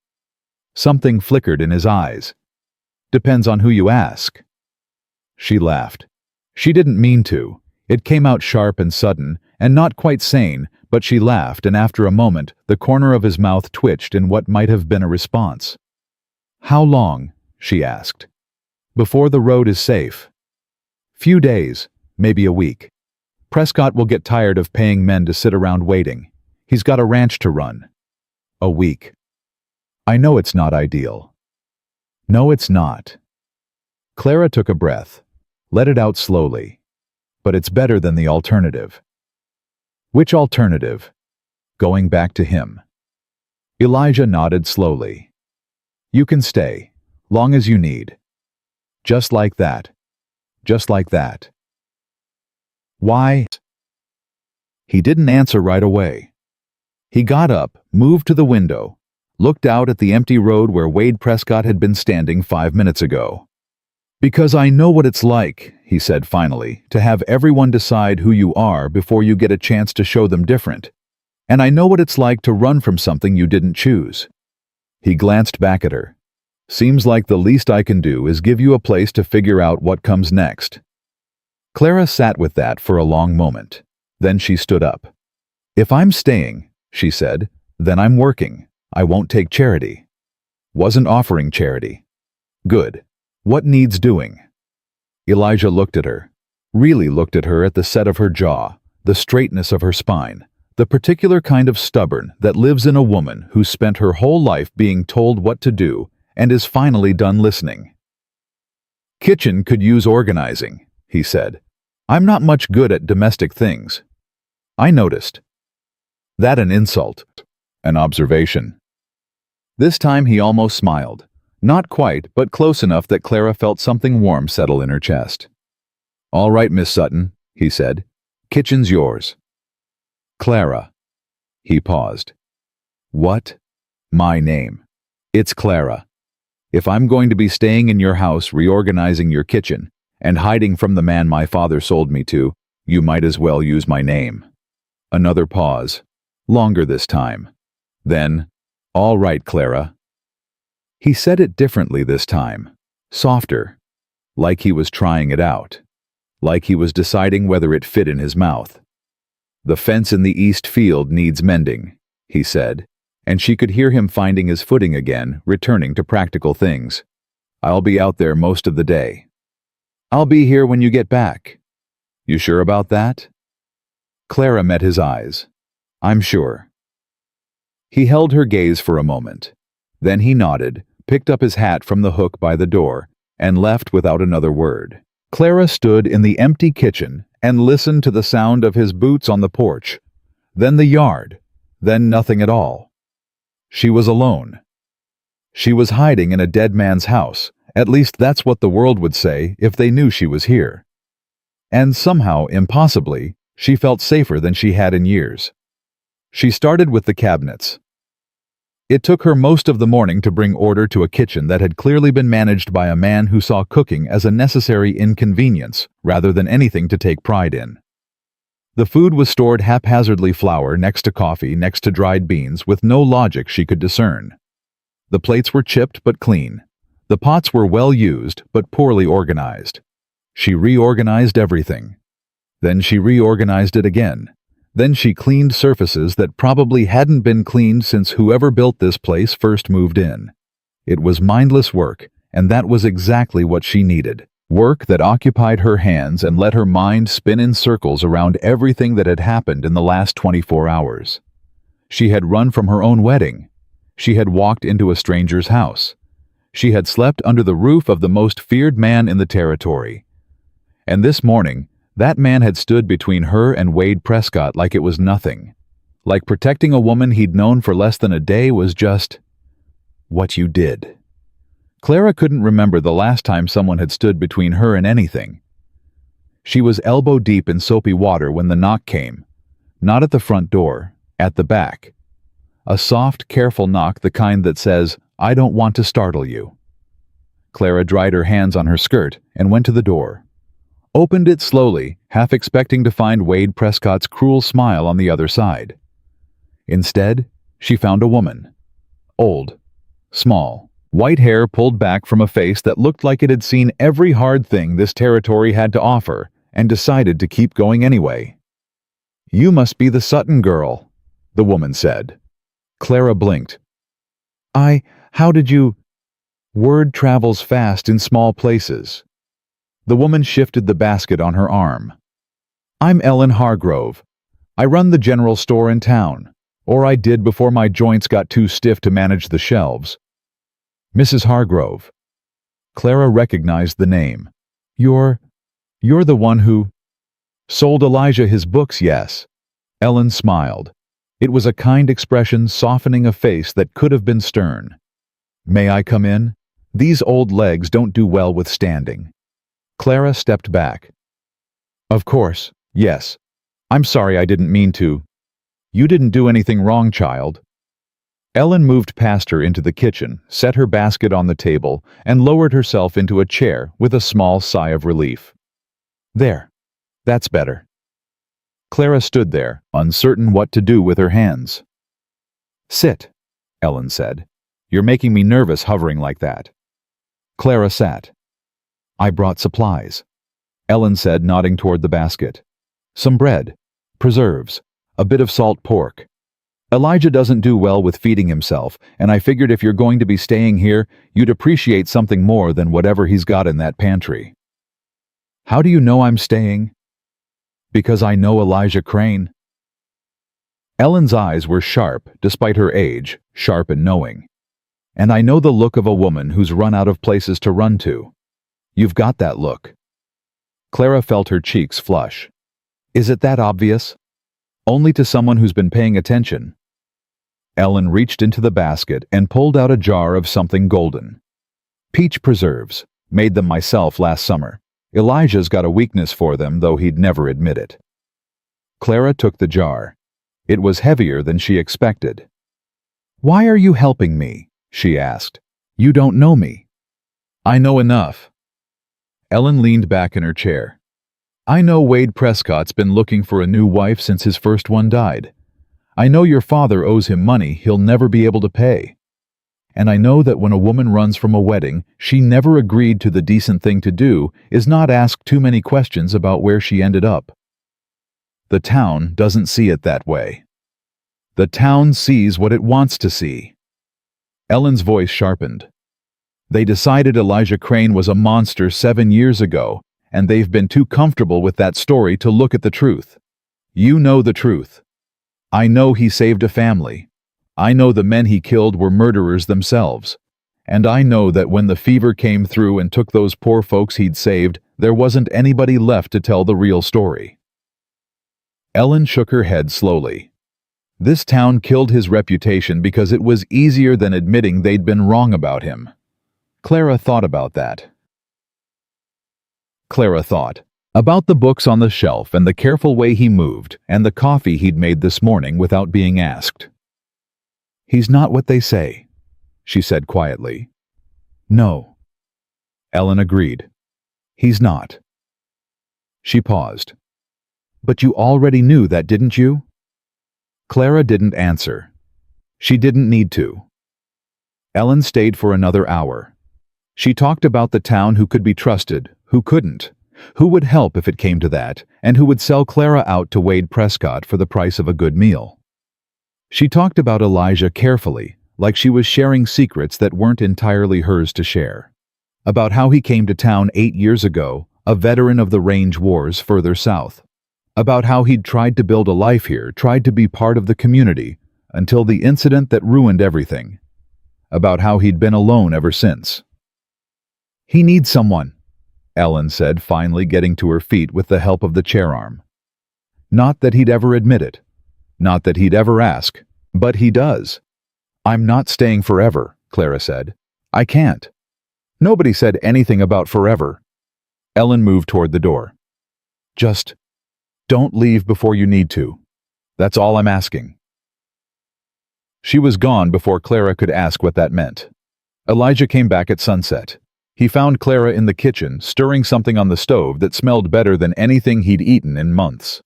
Something flickered in his eyes. "Depends on who you ask." She laughed. She didn't mean to. It came out sharp and sudden, and not quite sane, but she laughed, and after a moment, the corner of his mouth twitched in what might have been a response. "How long?" she asked. "Before the road is safe?" "Few days, maybe a week. Prescott will get tired of paying men to sit around waiting. He's got a ranch to run." "A week." "I know it's not ideal." "No, it's not." Clara took a breath, let it out slowly. "But it's better than the alternative." "Which alternative?" "Going back to him." Elijah nodded slowly. "You can stay, long as you need." "Just like that. Just like that." "Why?" He didn't answer right away. He got up, moved to the window, looked out at the empty road where Wade Prescott had been standing 5 minutes ago. "Because I know what it's like," he said finally, "to have everyone decide who you are before you get a chance to show them different. And I know what it's like to run from something you didn't choose." He glanced back at her. "Seems like the least I can do is give you a place to figure out what comes next." Clara sat with that for a long moment. Then she stood up. "If I'm staying," she said, "then I'm working. I won't take charity." "Wasn't offering charity." "Good. What needs doing?" Elijah looked at her, really looked at her, at the set of her jaw, the straightness of her spine, the particular kind of stubborn that lives in a woman who's spent her whole life being told what to do and is finally done listening. "Kitchen could use organizing," he said. "I'm not much good at domestic things." "I noticed." That an insult, an observation. This time he almost smiled. Not quite, but close enough that Clara felt something warm settle in her chest. "All right, Miss Sutton," he said. "Kitchen's yours." "Clara." He paused. "What?" "My name. It's Clara. If I'm going to be staying in your house reorganizing your kitchen and hiding from the man my father sold me to, you might as well use my name." Another pause. Longer this time. Then, "All right, Clara." He said it differently this time. Softer. Like he was trying it out. Like he was deciding whether it fit in his mouth. "The fence in the east field needs mending," he said, and she could hear him finding his footing again, returning to practical things. "I'll be out there most of the day." "I'll be here when you get back." "You sure about that?" Clara met his eyes. "I'm sure." He held her gaze for a moment. Then he nodded, picked up his hat from the hook by the door, and left without another word. Clara stood in the empty kitchen and listened to the sound of his boots on the porch, then the yard, then nothing at all. She was alone. She was hiding in a dead man's house, at least that's what the world would say if they knew she was here. And somehow, impossibly, she felt safer than she had in years. She started with the cabinets. It took her most of the morning to bring order to a kitchen that had clearly been managed by a man who saw cooking as a necessary inconvenience rather than anything to take pride in. The food was stored haphazardly, flour next to coffee, next to dried beans, with no logic she could discern. The plates were chipped but clean. The pots were well used but poorly organized. She reorganized everything. Then she reorganized it again. Then she cleaned surfaces that probably hadn't been cleaned since whoever built this place first moved in. It was mindless work, and that was exactly what she needed. Work that occupied her hands and let her mind spin in circles around everything that had happened in the last 24 hours. She had run from her own wedding. She had walked into a stranger's house. She had slept under the roof of the most feared man in the territory. And this morning, that man had stood between her and Wade Prescott like it was nothing. Like protecting a woman he'd known for less than a day was just what you did. Clara couldn't remember the last time someone had stood between her and anything. She was elbow deep in soapy water when the knock came. Not at the front door, at the back. A soft, careful knock, the kind that says, "I don't want to startle you." Clara dried her hands on her skirt and went to the door. Opened it slowly, half expecting to find Wade Prescott's cruel smile on the other side. Instead, she found a woman. Old. Small. White hair pulled back from a face that looked like it had seen every hard thing this territory had to offer and decided to keep going anyway. "You must be the Sutton girl," the woman said. Clara blinked. How did you—" "Word travels fast in small places." The woman shifted the basket on her arm. "I'm Ellen Hargrove. I run the general store in town, or I did before my joints got too stiff to manage the shelves." "Mrs. Hargrove." Clara recognized the name. You're the one who—" "Sold Elijah his books, yes." Ellen smiled. It was a kind expression softening a face that could have been stern. "May I come in? These old legs don't do well with standing." Clara stepped back. "Of course, yes. I'm sorry, I didn't mean to." "You didn't do anything wrong, child." Ellen moved past her into the kitchen, set her basket on the table, and lowered herself into a chair with a small sigh of relief. "There. That's better." Clara stood there, uncertain what to do with her hands. "Sit," Ellen said. "You're making me nervous hovering like that." Clara sat. "I brought supplies," Ellen said, nodding toward the basket. "Some bread, preserves, A bit of salt pork. Elijah doesn't do well with feeding himself, and I figured if you're going to be staying here, you'd appreciate something more than whatever he's got in that pantry. How do you know I'm staying? Because I know Elijah Crane. Ellen's eyes were sharp, despite her age, sharp and knowing. And I know the look of a woman who's run out of places to run to. You've got that look. Clara felt her cheeks flush. Is it that obvious? Only to someone who's been paying attention. Ellen reached into the basket and pulled out a jar of something golden. Peach preserves. Made them myself last summer. Elijah's got a weakness for them, though he'd never admit it. Clara took the jar. It was heavier than she expected. Why are you helping me? She asked. You don't know me. I know enough. Ellen leaned back in her chair. I know Wade Prescott's been looking for a new wife since his first one died. I know your father owes him money he'll never be able to pay. And I know that when a woman runs from a wedding she never agreed to, the decent thing to do is not ask too many questions about where she ended up. The town doesn't see it that way. The town sees what it wants to see. Ellen's voice sharpened. They decided Elijah Crane was a monster 7 years ago, and they've been too comfortable with that story to look at the truth. You know the truth. I know he saved a family. I know the men he killed were murderers themselves. And I know that when the fever came through and took those poor folks he'd saved, there wasn't anybody left to tell the real story. Ellen shook her head slowly. This town killed his reputation because it was easier than admitting they'd been wrong about him. Clara thought about that. Clara thought about the books on the shelf and the careful way he moved and the coffee he'd made this morning without being asked. He's not what they say, she said quietly. No. Ellen agreed. He's not. She paused. But you already knew that, didn't you? Clara didn't answer. She didn't need to. Ellen stayed for another hour. She talked about the town who could be trusted, who couldn't, who would help if it came to that, and who would sell Clara out to Wade Prescott for the price of a good meal. She talked about Elijah carefully, like she was sharing secrets that weren't entirely hers to share. About how he came to town 8 years ago, a veteran of the range wars further south. About how he'd tried to build a life here, tried to be part of the community, until the incident that ruined everything. About how he'd been alone ever since. He needs someone, Ellen said, finally getting to her feet with the help of the chair arm. Not that he'd ever admit it. Not that he'd ever ask. But he does. I'm not staying forever, Clara said. I can't. Nobody said anything about forever. Ellen moved toward the door. Just don't leave before you need to. That's all I'm asking. She was gone before Clara could ask what that meant. Elijah came back at sunset. He found Clara in the kitchen, stirring something on the stove that smelled better than anything he'd eaten in months.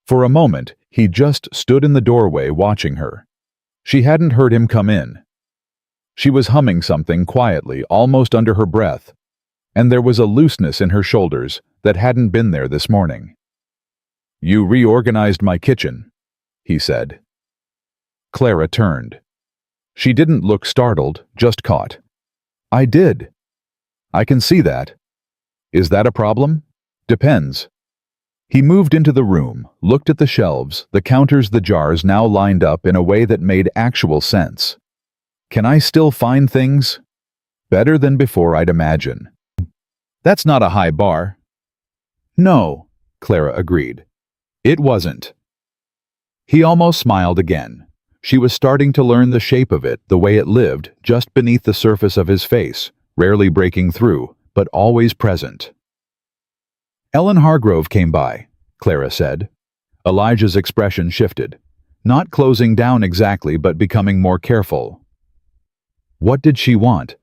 For a moment, he just stood in the doorway watching her. She hadn't heard him come in. She was humming something quietly, almost under her breath, and there was a looseness in her shoulders that hadn't been there this morning. You reorganized my kitchen, he said. Clara turned. She didn't look startled, just caught. I did. I can see that. Is that a problem? Depends. He moved into the room, looked at the shelves, the counters, the jars now lined up in a way that made actual sense. Can I still find things? Better than before, I'd imagine. That's not a high bar. No, Clara agreed. It wasn't. He almost smiled again. She was starting to learn the shape of it, the way it lived, just beneath the surface of his face, rarely breaking through, but always present. Ellen Hargrove came by, Clara said. Elijah's expression shifted, not closing down exactly, but becoming more careful. What did she want?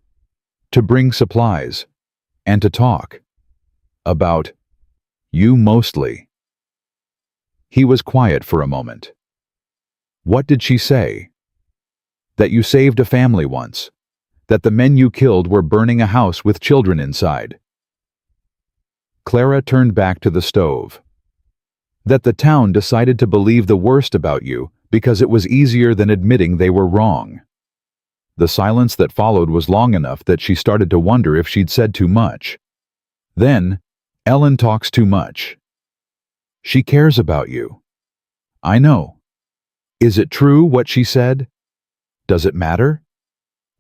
To bring supplies. And to talk. About you mostly. He was quiet for a moment. What did she say? That you saved a family once. That the men you killed were burning a house with children inside. Clara turned back to the stove. That the town decided to believe the worst about you because it was easier than admitting they were wrong. The silence that followed was long enough that she started to wonder if she'd said too much. Then, Ellen talks too much. She cares about you. I know. Is it true what she said? Does it matter?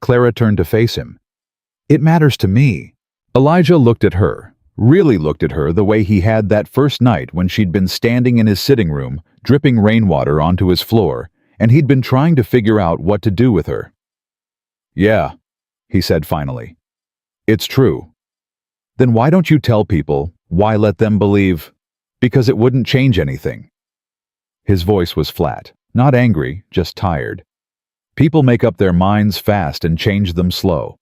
Clara turned to face him. It matters to me. Elijah looked at her, really looked at her the way he had that first night when she'd been standing in his sitting room, dripping rainwater onto his floor, and he'd been trying to figure out what to do with her. Yeah, he said finally. It's true. Then why don't you tell people? Why let them believe? Because it wouldn't change anything. His voice was flat, not angry, just tired. People make up their minds fast and change them slow.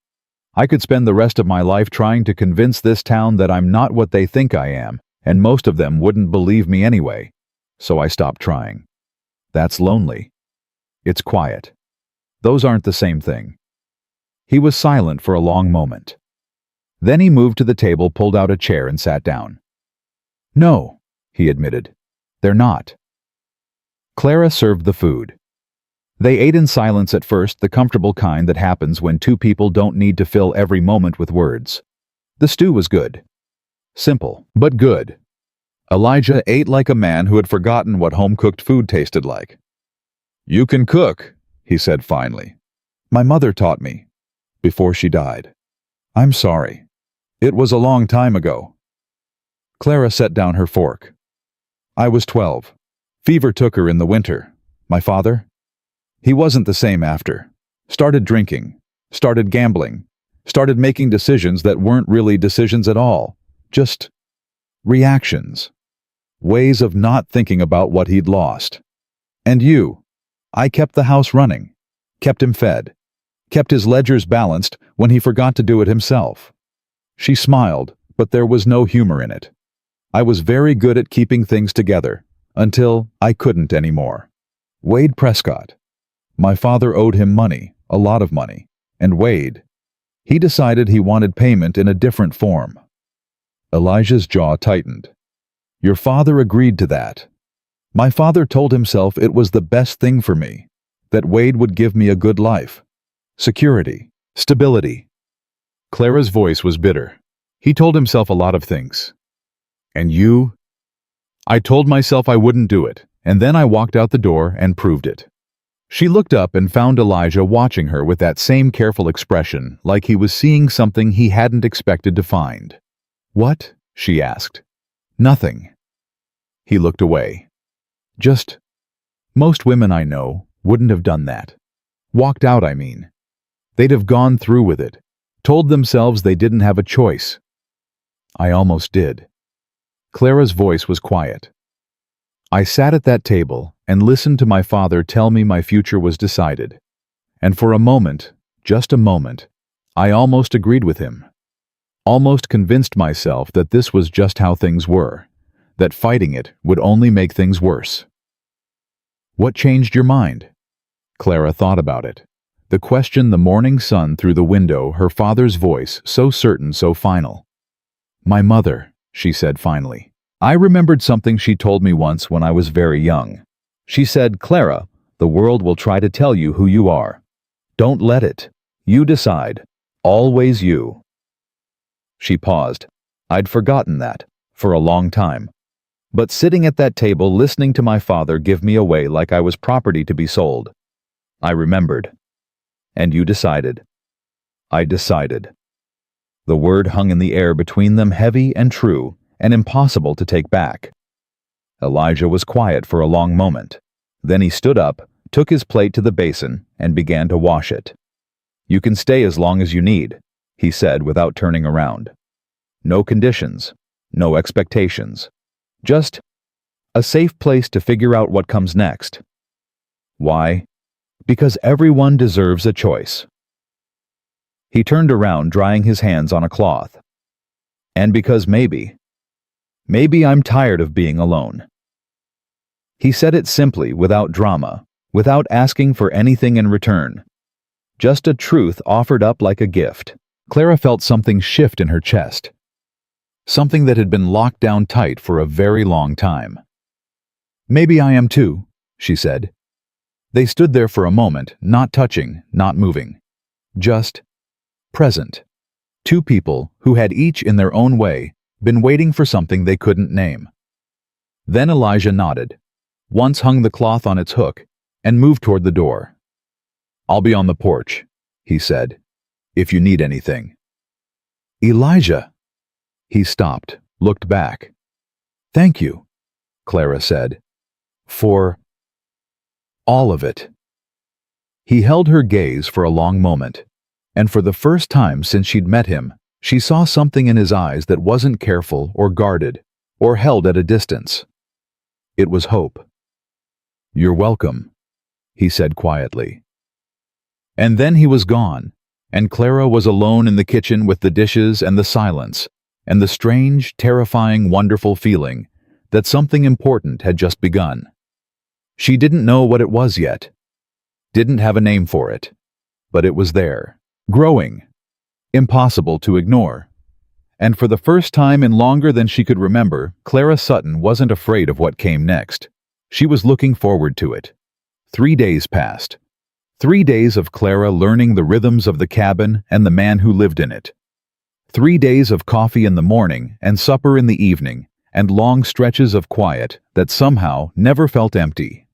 I could spend the rest of my life trying to convince this town that I'm not what they think I am, and most of them wouldn't believe me anyway. So I stopped trying. That's lonely. It's quiet. Those aren't the same thing. He was silent for a long moment. Then he moved to the table, pulled out a chair, and sat down. No, he admitted. They're not. Clara served the food. They ate in silence at first, the comfortable kind that happens when two people don't need to fill every moment with words. The stew was good. Simple, but good. Elijah ate like a man who had forgotten what home-cooked food tasted like. You can cook, he said finally. My mother taught me, before she died. I'm sorry. It was a long time ago. Clara set down her fork. I was 12. Fever took her in the winter. My father? He wasn't the same after. Started drinking. Started gambling. Started making decisions that weren't really decisions at all. Just reactions. Ways of not thinking about what he'd lost. And you. I kept the house running. Kept him fed. Kept his ledgers balanced when he forgot to do it himself. She smiled, but there was no humor in it. I was very good at keeping things together, until I couldn't anymore. Wade Prescott. My father owed him money, a lot of money, and Wade. He decided he wanted payment in a different form. Elijah's jaw tightened. Your father agreed to that. My father told himself it was the best thing for me, that Wade would give me a good life. Security, stability. Clara's voice was bitter. He told himself a lot of things. And you? I told myself I wouldn't do it, and then I walked out the door and proved it. She looked up and found Elijah watching her with that same careful expression, like he was seeing something he hadn't expected to find. What? She asked. Nothing. He looked away. Just, most women I know wouldn't have done that. Walked out, I mean. They'd have gone through with it, told themselves they didn't have a choice. I almost did. Clara's voice was quiet. I sat at that table and listened to my father tell me my future was decided. And for a moment, just a moment, I almost agreed with him. Almost convinced myself that this was just how things were, that fighting it would only make things worse. What changed your mind? Clara thought about it. The question, the morning sun through the window, her father's voice, so certain, so final. My mother, she said finally. I remembered something she told me once when I was very young. She said, Clara, the world will try to tell you who you are. Don't let it. You decide. Always you. She paused. I'd forgotten that, for a long time. But sitting at that table listening to my father give me away like I was property to be sold. I remembered. And you decided. I decided. The word hung in the air between them, heavy and true, and impossible to take back. Elijah was quiet for a long moment. Then he stood up, took his plate to the basin, and began to wash it. You can stay as long as you need, he said without turning around. No conditions, no expectations. Just a safe place to figure out what comes next. Why? Because everyone deserves a choice. He turned around, drying his hands on a cloth. And because maybe I'm tired of being alone. He said it simply, without drama, without asking for anything in return. Just a truth offered up like a gift. Clara felt something shift in her chest. Something that had been locked down tight for a very long time. Maybe I am too, she said. They stood there for a moment, not touching, not moving. Just present. Two people who had each in their own way been waiting for something they couldn't name. Then Elijah nodded, once hung the cloth on its hook, and moved toward the door. "I'll be on the porch," he said, "if you need anything." "Elijah!" He stopped, looked back. "Thank you," Clara said, "for all of it." He held her gaze for a long moment, and for the first time since she'd met him, she saw something in his eyes that wasn't careful or guarded or held at a distance. It was hope. "You're welcome," he said quietly. And then he was gone, and Clara was alone in the kitchen with the dishes and the silence, and the strange, terrifying, wonderful feeling that something important had just begun. She didn't know what it was yet, didn't have a name for it, but it was there, growing, impossible to ignore. And for the first time in longer than she could remember, Clara Sutton wasn't afraid of what came next. She was looking forward to it. 3 days passed. 3 days of Clara learning the rhythms of the cabin and the man who lived in it. 3 days of coffee in the morning and supper in the evening, and long stretches of quiet that somehow never felt empty.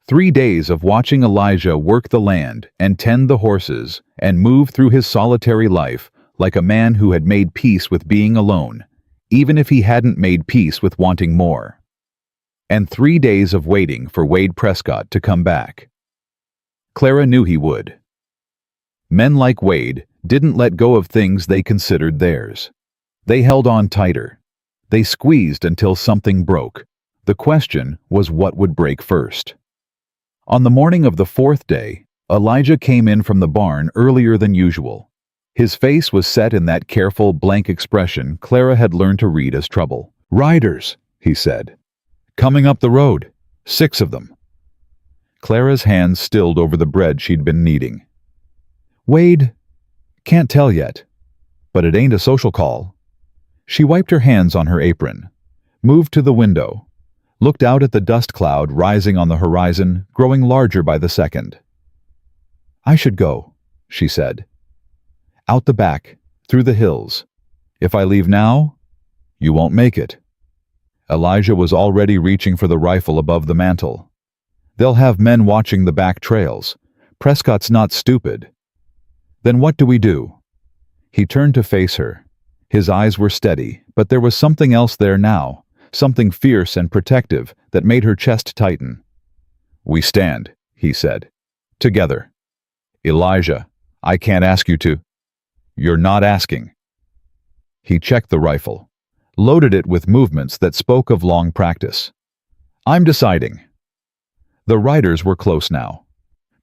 3 days of watching Elijah work the land and tend the horses and move through his solitary life like a man who had made peace with being alone, even if he hadn't made peace with wanting more. And 3 days of waiting for Wade Prescott to come back. Clara knew he would. Men like Wade didn't let go of things they considered theirs. They held on tighter. They squeezed until something broke. The question was what would break first. On the morning of the 4th day, Elijah came in from the barn earlier than usual. His face was set in that careful, blank expression Clara had learned to read as trouble. "Riders," he said. "Coming up the road. 6 of them." Clara's hands stilled over the bread she'd been kneading. "Wade, can't tell yet, but it ain't a social call." She wiped her hands on her apron, moved to the window, looked out at the dust cloud rising on the horizon, growing larger by the second. "I should go," she said. "Out the back, through the hills. If I leave now, you won't make it." Elijah was already reaching for the rifle above the mantel. "They'll have men watching the back trails. Prescott's not stupid." "Then what do we do?" He turned to face her. His eyes were steady, but there was something else there now, something fierce and protective that made her chest tighten. "We stand," he said. "Together. Elijah, I can't ask you to." "You're not asking." He checked the rifle, loaded it with movements that spoke of long practice. "I'm deciding." The riders were close now.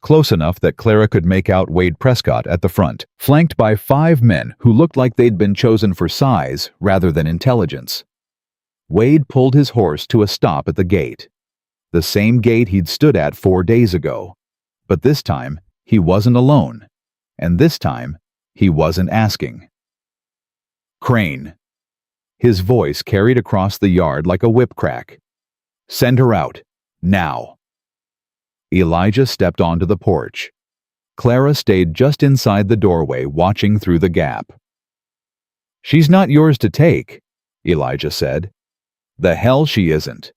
Close enough that Clara could make out Wade Prescott at the front, flanked by 5 men who looked like they'd been chosen for size rather than intelligence. Wade pulled his horse to a stop at the gate. The same gate he'd stood at 4 days ago. But this time, he wasn't alone. And this time, he wasn't asking. "Crane." His voice carried across the yard like a whip crack. "Send her out. Now." Elijah stepped onto the porch. Clara stayed just inside the doorway, watching through the gap. "She's not yours to take," Elijah said. "The hell she isn't."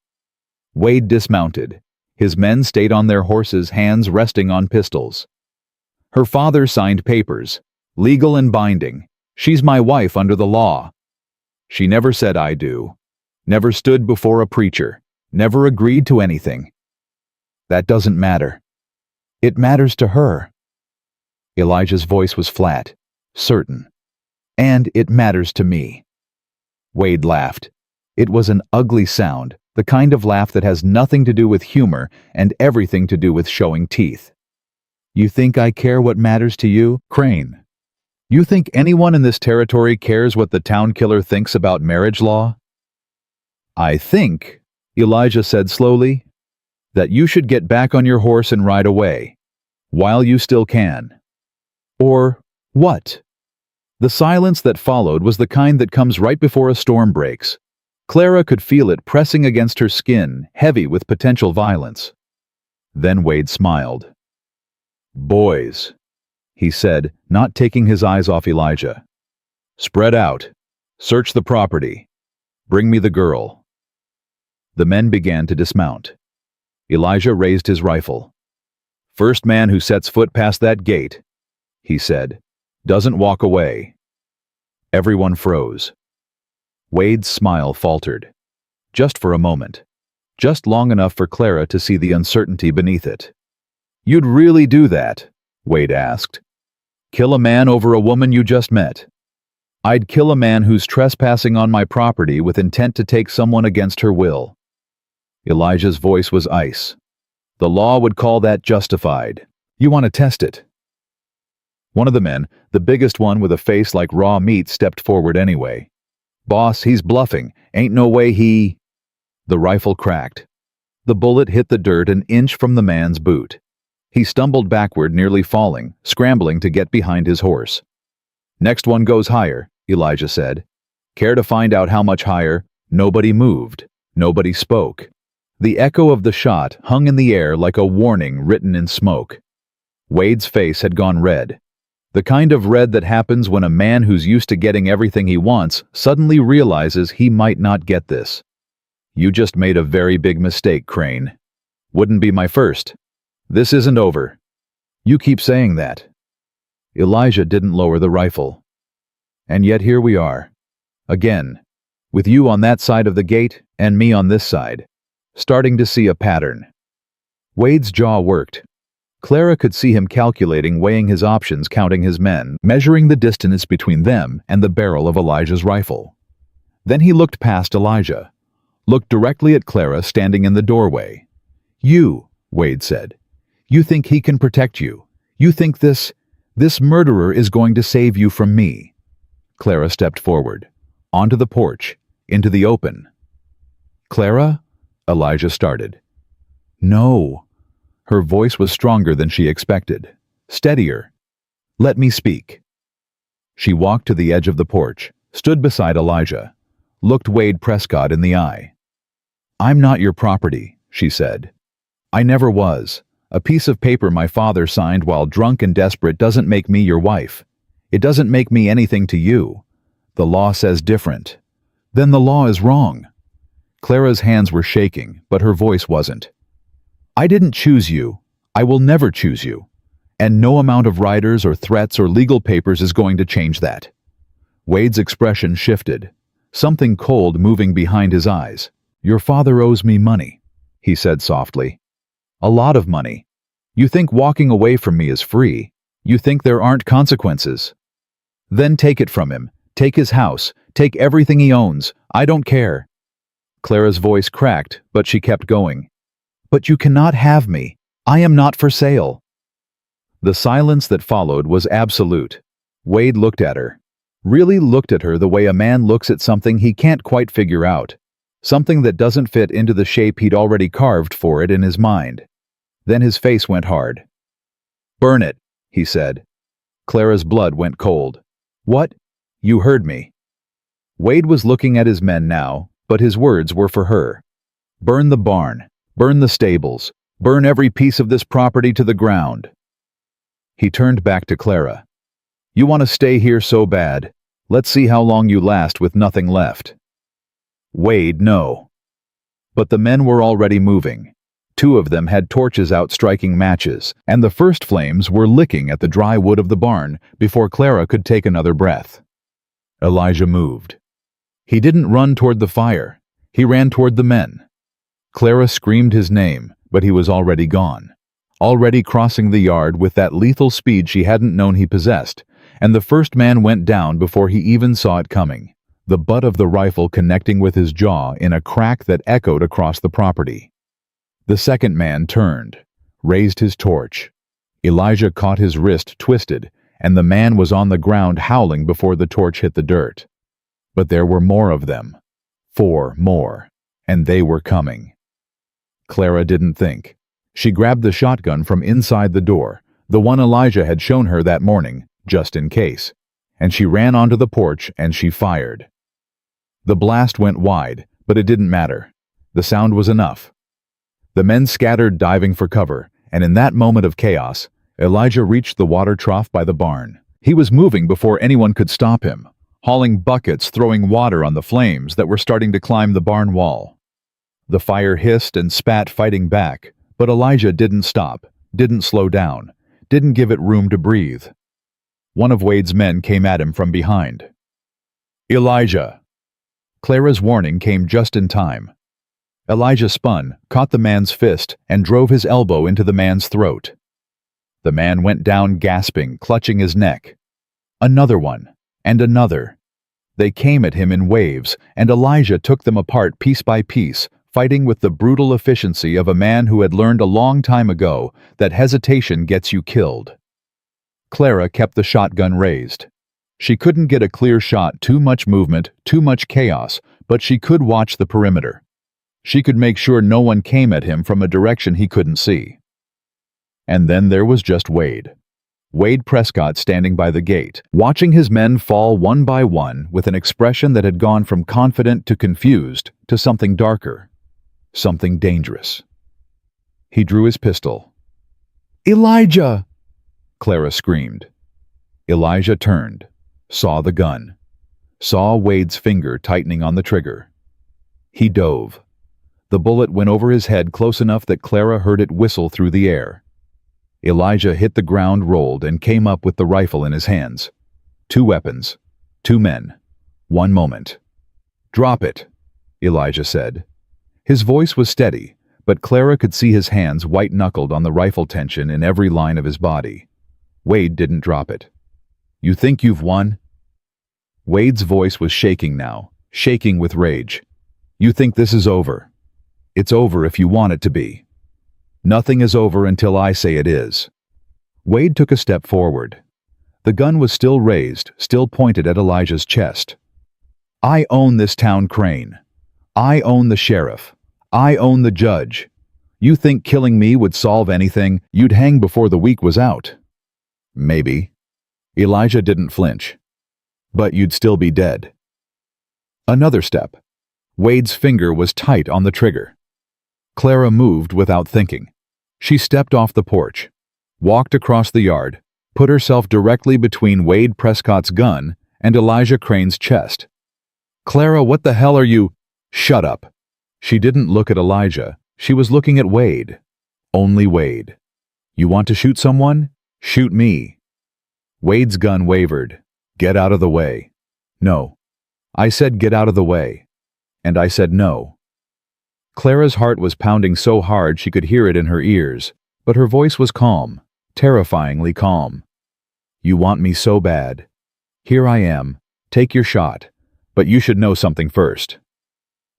Wade dismounted. His men stayed on their horses, hands resting on pistols. "Her father signed papers, legal and binding. She's my wife under the law. She never said I do. Never stood before a preacher. Never agreed to anything. That doesn't matter. It matters to her." Elijah's voice was flat, certain. "And it matters to me." Wade laughed. It was an ugly sound, the kind of laugh that has nothing to do with humor and everything to do with showing teeth. "You think I care what matters to you, Crane? You think anyone in this territory cares what the town killer thinks about marriage law?" "I think," Elijah said slowly, "that you should get back on your horse and ride away, while you still can." "Or what?" The silence that followed was the kind that comes right before a storm breaks. Clara could feel it pressing against her skin, heavy with potential violence. Then Wade smiled. "Boys," he said, not taking his eyes off Elijah. "Spread out. Search the property. Bring me the girl." The men began to dismount. Elijah raised his rifle. "First man who sets foot past that gate," he said, "doesn't walk away." Everyone froze. Wade's smile faltered. Just for a moment. Just long enough for Clara to see the uncertainty beneath it. "You'd really do that?" Wade asked. "Kill a man over a woman you just met?" "I'd kill a man who's trespassing on my property with intent to take someone against her will." Elijah's voice was ice. "The law would call that justified. You want to test it?" One of the men, the biggest one with a face like raw meat, stepped forward anyway. "Boss, he's bluffing. Ain't no way he—" The rifle cracked. The bullet hit the dirt an inch from the man's boot. He stumbled backward, nearly falling, scrambling to get behind his horse. "Next one goes higher," Elijah said. Care to find out how much higher? Nobody moved. Nobody spoke. The echo of the shot hung in the air like a warning written in smoke. Wade's face had gone red. The kind of red that happens when a man who's used to getting everything he wants suddenly realizes he might not get this. "You just made a very big mistake, Crane. Wouldn't be my first. This isn't over." "You keep saying that." Elijah didn't lower the rifle. "And yet here we are. Again. With you on that side of the gate and me on this side. Starting to see a pattern." Wade's jaw worked. Clara could see him calculating, weighing his options, counting his men, measuring the distance between them and the barrel of Elijah's rifle. Then he looked past Elijah, looked directly at Clara standing in the doorway. "You," Wade said. "You think he can protect you. You think this murderer is going to save you from me." Clara stepped forward, onto the porch, into the open. "Clara?" Elijah started. "No." Her voice was stronger than she expected, steadier. "Let me speak." She walked to the edge of the porch, stood beside Elijah, looked Wade Prescott in the eye. "I'm not your property," she said. "I never was. A piece of paper my father signed while drunk and desperate doesn't make me your wife. It doesn't make me anything to you. The law says different. Then the law is wrong." Clara's hands were shaking, but her voice wasn't. "I didn't choose you. I will never choose you. And no amount of riders or threats or legal papers is going to change that." Wade's expression shifted, something cold moving behind his eyes. "Your father owes me money," he said softly. "A lot of money. You think walking away from me is free. You think there aren't consequences. Then take it from him. Take his house. Take everything he owns. I don't care." Clara's voice cracked, but she kept going. "But you cannot have me. I am not for sale." The silence that followed was absolute. Wade looked at her. Really looked at her the way a man looks at something he can't quite figure out. Something that doesn't fit into the shape he'd already carved for it in his mind. Then his face went hard. "Burn it," he said. Clara's blood went cold. "What? You heard me." Wade was looking at his men now, but his words were for her. "Burn the barn. Burn the stables. Burn every piece of this property to the ground." He turned back to Clara. "You want to stay here so bad? Let's see how long you last with nothing left." "Wade, no." But the men were already moving. Two of them had torches out striking matches, and the first flames were licking at the dry wood of the barn before Clara could take another breath. Elijah moved. He didn't run toward the fire. He ran toward the men. Clara screamed his name, but he was already gone. Already crossing the yard with that lethal speed she hadn't known he possessed, and the first man went down before he even saw it coming, the butt of the rifle connecting with his jaw in a crack that echoed across the property. The second man turned, raised his torch. Elijah caught his wrist twisted, and the man was on the ground howling before the torch hit the dirt. But there were more of them. 4 more, and they were coming. Clara didn't think. She grabbed the shotgun from inside the door, the one Elijah had shown her that morning, just in case, and she ran onto the porch and she fired. The blast went wide, But it didn't matter. The sound was enough. The men scattered, diving for cover, and in that moment of chaos, Elijah reached the water trough by the barn. He was moving before anyone could stop him, hauling buckets, throwing water on the flames that were starting to climb the barn wall. The fire hissed and spat, fighting back, but Elijah didn't stop, didn't slow down, didn't give it room to breathe. One of Wade's men came at him from behind. "Elijah!" Clara's warning came just in time. Elijah spun, caught the man's fist, and drove his elbow into the man's throat. The man went down gasping, clutching his neck. Another one, and another. They came at him in waves, and Elijah took them apart piece by piece, fighting with the brutal efficiency of a man who had learned a long time ago that hesitation gets you killed. Clara kept the shotgun raised. She couldn't get a clear shot, too much movement, too much chaos, but she could watch the perimeter. She could make sure no one came at him from a direction he couldn't see. And then there was just Wade. Wade Prescott standing by the gate, watching his men fall one by one with an expression that had gone from confident to confused to something darker, something dangerous. He drew his pistol. "Elijah!" Clara screamed. Elijah turned, saw the gun, saw Wade's finger tightening on the trigger. He dove. The bullet went over his head close enough that Clara heard it whistle through the air. Elijah hit the ground, rolled, and came up with the rifle in his hands. 2 weapons, 2 men, 1 moment. "Drop it," Elijah said. His voice was steady, but Clara could see his hands white-knuckled on the rifle tension in every line of his body. Wade didn't drop it. "You think you've won?" Wade's voice was shaking now, shaking with rage. "You think this is over? It's over if you want it to be. Nothing is over until I say it is." Wade took a step forward. The gun was still raised, still pointed at Elijah's chest. "I own this town, Crane. I own the sheriff. I own the judge. You think killing me would solve anything? You'd hang before the week was out." "Maybe." Elijah didn't flinch. "But you'd still be dead." Another step. Wade's finger was tight on the trigger. Clara moved without thinking. She stepped off the porch, walked across the yard, put herself directly between Wade Prescott's gun and Elijah Crane's chest. "Clara, what the hell are you—" "Shut up." She didn't look at Elijah. She was looking at Wade. Only Wade. "You want to shoot someone? Shoot me." Wade's gun wavered. "Get out of the way." "No." "I said get out of the way." And I said no. Clara's heart was pounding so hard she could hear it in her ears, but her voice was calm, terrifyingly calm. "You want me so bad. Here I am. Take your shot. But you should know something first."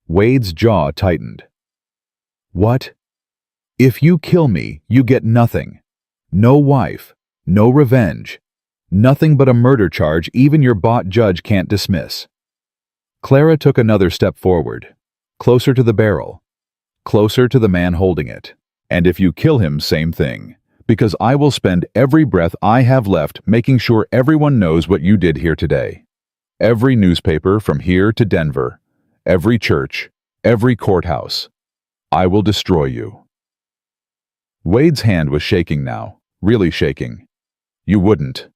Wade's jaw tightened. "What?" "If you kill me, you get nothing. No wife, no revenge. Nothing but a murder charge even your bought judge can't dismiss." Clara took another step forward, closer to the barrel, closer to the man holding it. "And if you kill him, same thing, because I will spend every breath I have left making sure everyone knows what you did here today. Every newspaper from here to Denver, every church, every courthouse. I will destroy you." Wade's hand was shaking now, really shaking. "You wouldn't."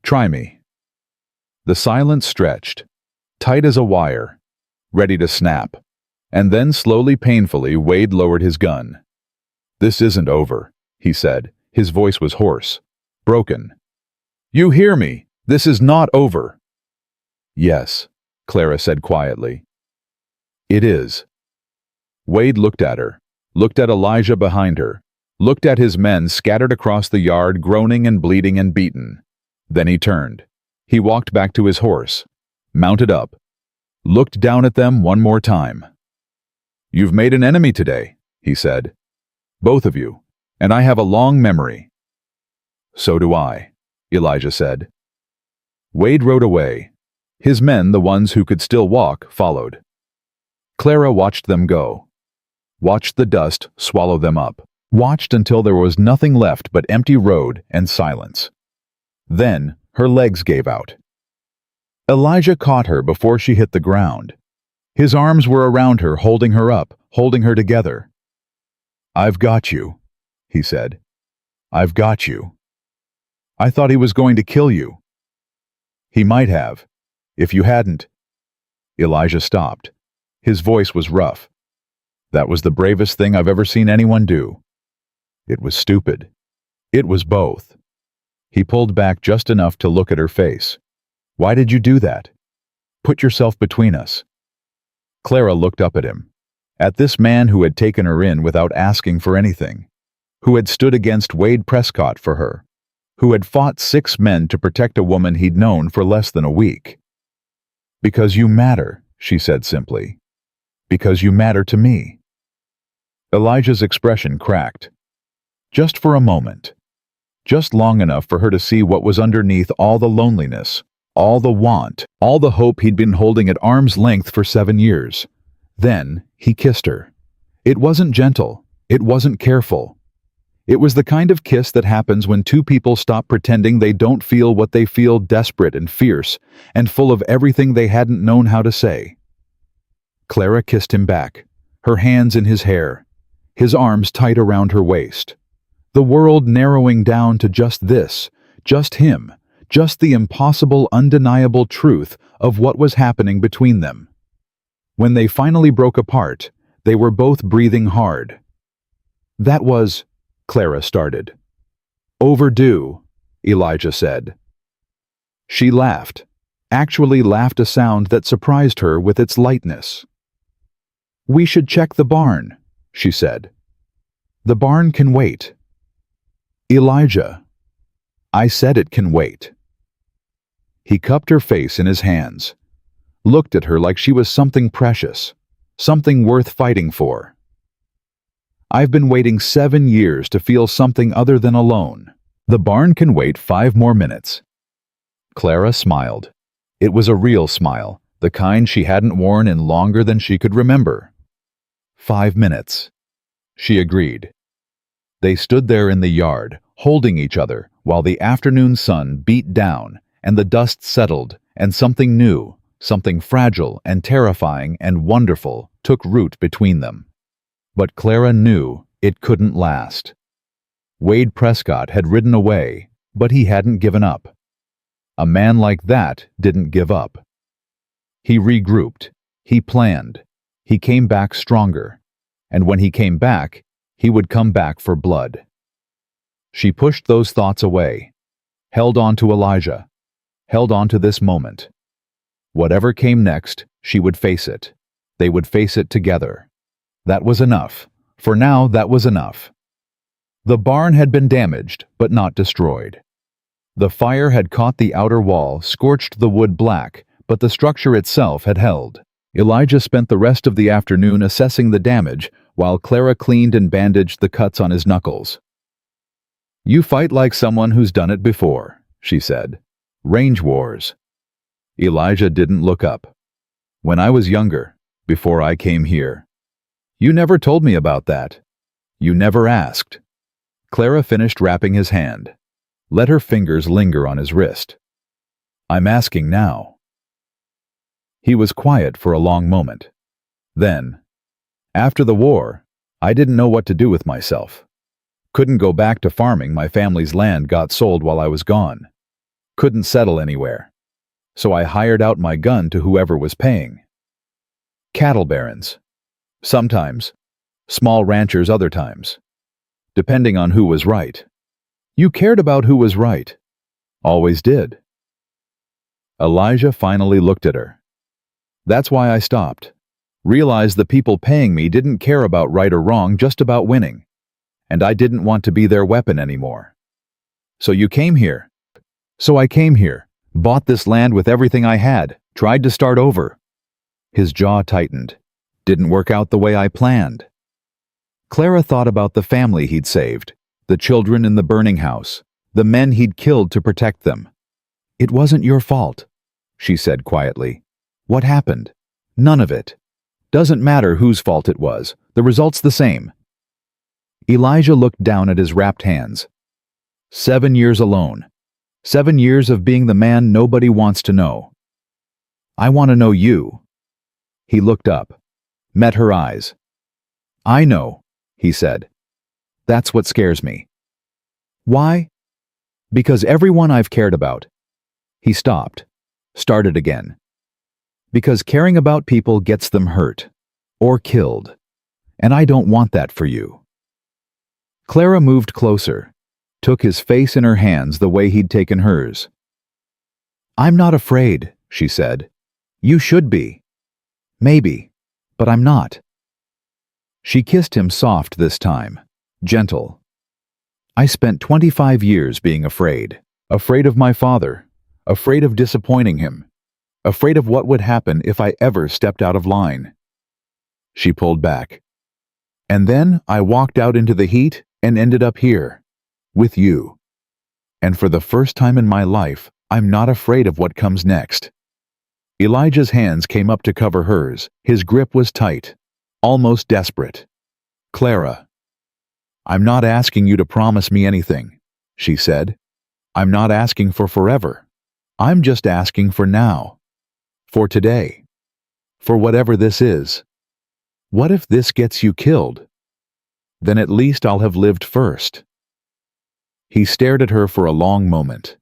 "Try me." The silence stretched, tight as a wire, ready to snap. And then slowly, painfully, Wade lowered his gun. "This isn't over," he said. His voice was hoarse, broken. "You hear me? This is not over." "Yes," Clara said quietly. "It is." Wade looked at her, looked at Elijah behind her, looked at his men scattered across the yard, groaning and bleeding and beaten. Then he turned. He walked back to his horse, mounted up, looked down at them one more time. "You've made an enemy today," he said. "Both of you, and I have a long memory." "So do I," Elijah said. Wade rode away. His men, the ones who could still walk, followed. Clara watched them go. Watched the dust swallow them up. Watched until there was nothing left but empty road and silence. Then her legs gave out. Elijah caught her before she hit the ground. His arms were around her, holding her up, holding her together. "I've got you," he said. "I've got you. I thought he was going to kill you." "He might have, if you hadn't." Elijah stopped. His voice was rough. "That was the bravest thing I've ever seen anyone do." It was stupid. It was both. He pulled back just enough to look at her face. "Why did you do that? Put yourself between us." Clara looked up at him. At this man who had taken her in without asking for anything. Who had stood against Wade Prescott for her. Who had fought 6 men to protect a woman he'd known for less than a week. "Because you matter," she said simply. "Because you matter to me." Elijah's expression cracked. Just for a moment. Just long enough for her to see what was underneath all the loneliness, all the want, all the hope he'd been holding at arm's length for 7 years. Then he kissed her. It wasn't gentle. It wasn't careful. It was the kind of kiss that happens when 2 people stop pretending they don't feel what they feel, desperate and fierce, and full of everything they hadn't known how to say. Clara kissed him back, her hands in his hair, his arms tight around her waist. The world narrowing down to just this, just him, just the impossible, undeniable truth of what was happening between them. When they finally broke apart, they were both breathing hard. "That was," Clara started. "Overdue," Elijah said. She laughed, actually laughed a sound that surprised her with its lightness. "We should check the barn," she said. "The barn can wait." "Elijah, I said it can wait." He cupped her face in his hands, looked at her like she was something precious, something worth fighting for. "I've been waiting 7 years to feel something other than alone. The barn can wait 5 more minutes." Clara smiled. It was a real smile, the kind she hadn't worn in longer than she could remember. 5 minutes. She agreed. They stood there in the yard, holding each other, while the afternoon sun beat down, and the dust settled, and something new, something fragile and terrifying and wonderful, took root between them. But Clara knew it couldn't last. Wade Prescott had ridden away, but he hadn't given up. A man like that didn't give up. He regrouped, he planned, he came back stronger, and when he came back, he would come back for blood. She pushed those thoughts away, held on to Elijah, held on to this moment. Whatever came next, she would face it. They would face it together. That was enough. For now, that was enough. The barn had been damaged, but not destroyed. The fire had caught the outer wall, scorched the wood black, but the structure itself had held. Elijah spent the rest of the afternoon assessing the damage, while Clara cleaned and bandaged the cuts on his knuckles. "You fight like someone who's done it before," she said. "Range wars." Elijah didn't look up. "When I was younger, before I came here." "You never told me about that. You never asked." Clara finished wrapping his hand. Let her fingers linger on his wrist. "I'm asking now." He was quiet for a long moment. Then, "After the war, I didn't know what to do with myself. Couldn't go back to farming. My family's land got sold while I was gone. Couldn't settle anywhere. So I hired out my gun to whoever was paying. Cattle barons. Sometimes. Small ranchers other times. Depending on who was right. You cared about who was right. Always did." Elijah finally looked at her. "That's why I stopped. Realized the people paying me didn't care about right or wrong, just about winning. And I didn't want to be their weapon anymore. So you came here." "So I came here, bought this land with everything I had, tried to start over." His jaw tightened. "Didn't work out the way I planned." Clara thought about the family he'd saved, the children in the burning house, the men he'd killed to protect them. "It wasn't your fault," she said quietly. "What happened? None of it. Doesn't matter whose fault it was. The result's the same." Elijah looked down at his wrapped hands. 7 years alone. 7 years of being the man nobody wants to know. "I want to know you." He looked up, met her eyes. "I know," he said. "That's what scares me." "Why?" "Because everyone I've cared about." He stopped, started again. "Because caring about people gets them hurt, or killed, and I don't want that for you." Clara moved closer, took his face in her hands the way he'd taken hers. "I'm not afraid," she said. "You should be. Maybe, but I'm not." She kissed him soft this time, gentle. "I spent 25 years being afraid. Afraid of my father, afraid of disappointing him, afraid of what would happen if I ever stepped out of line." She pulled back. "And then I walked out into the heat and ended up here, with you. And for the first time in my life, I'm not afraid of what comes next." Elijah's hands came up to cover hers. His grip was tight, almost desperate. "Clara, I'm not asking you to promise me anything," she said. "I'm not asking for forever. I'm just asking for now. For today. For whatever this is. What if this gets you killed? Then at least I'll have lived first." He stared at her for a long moment.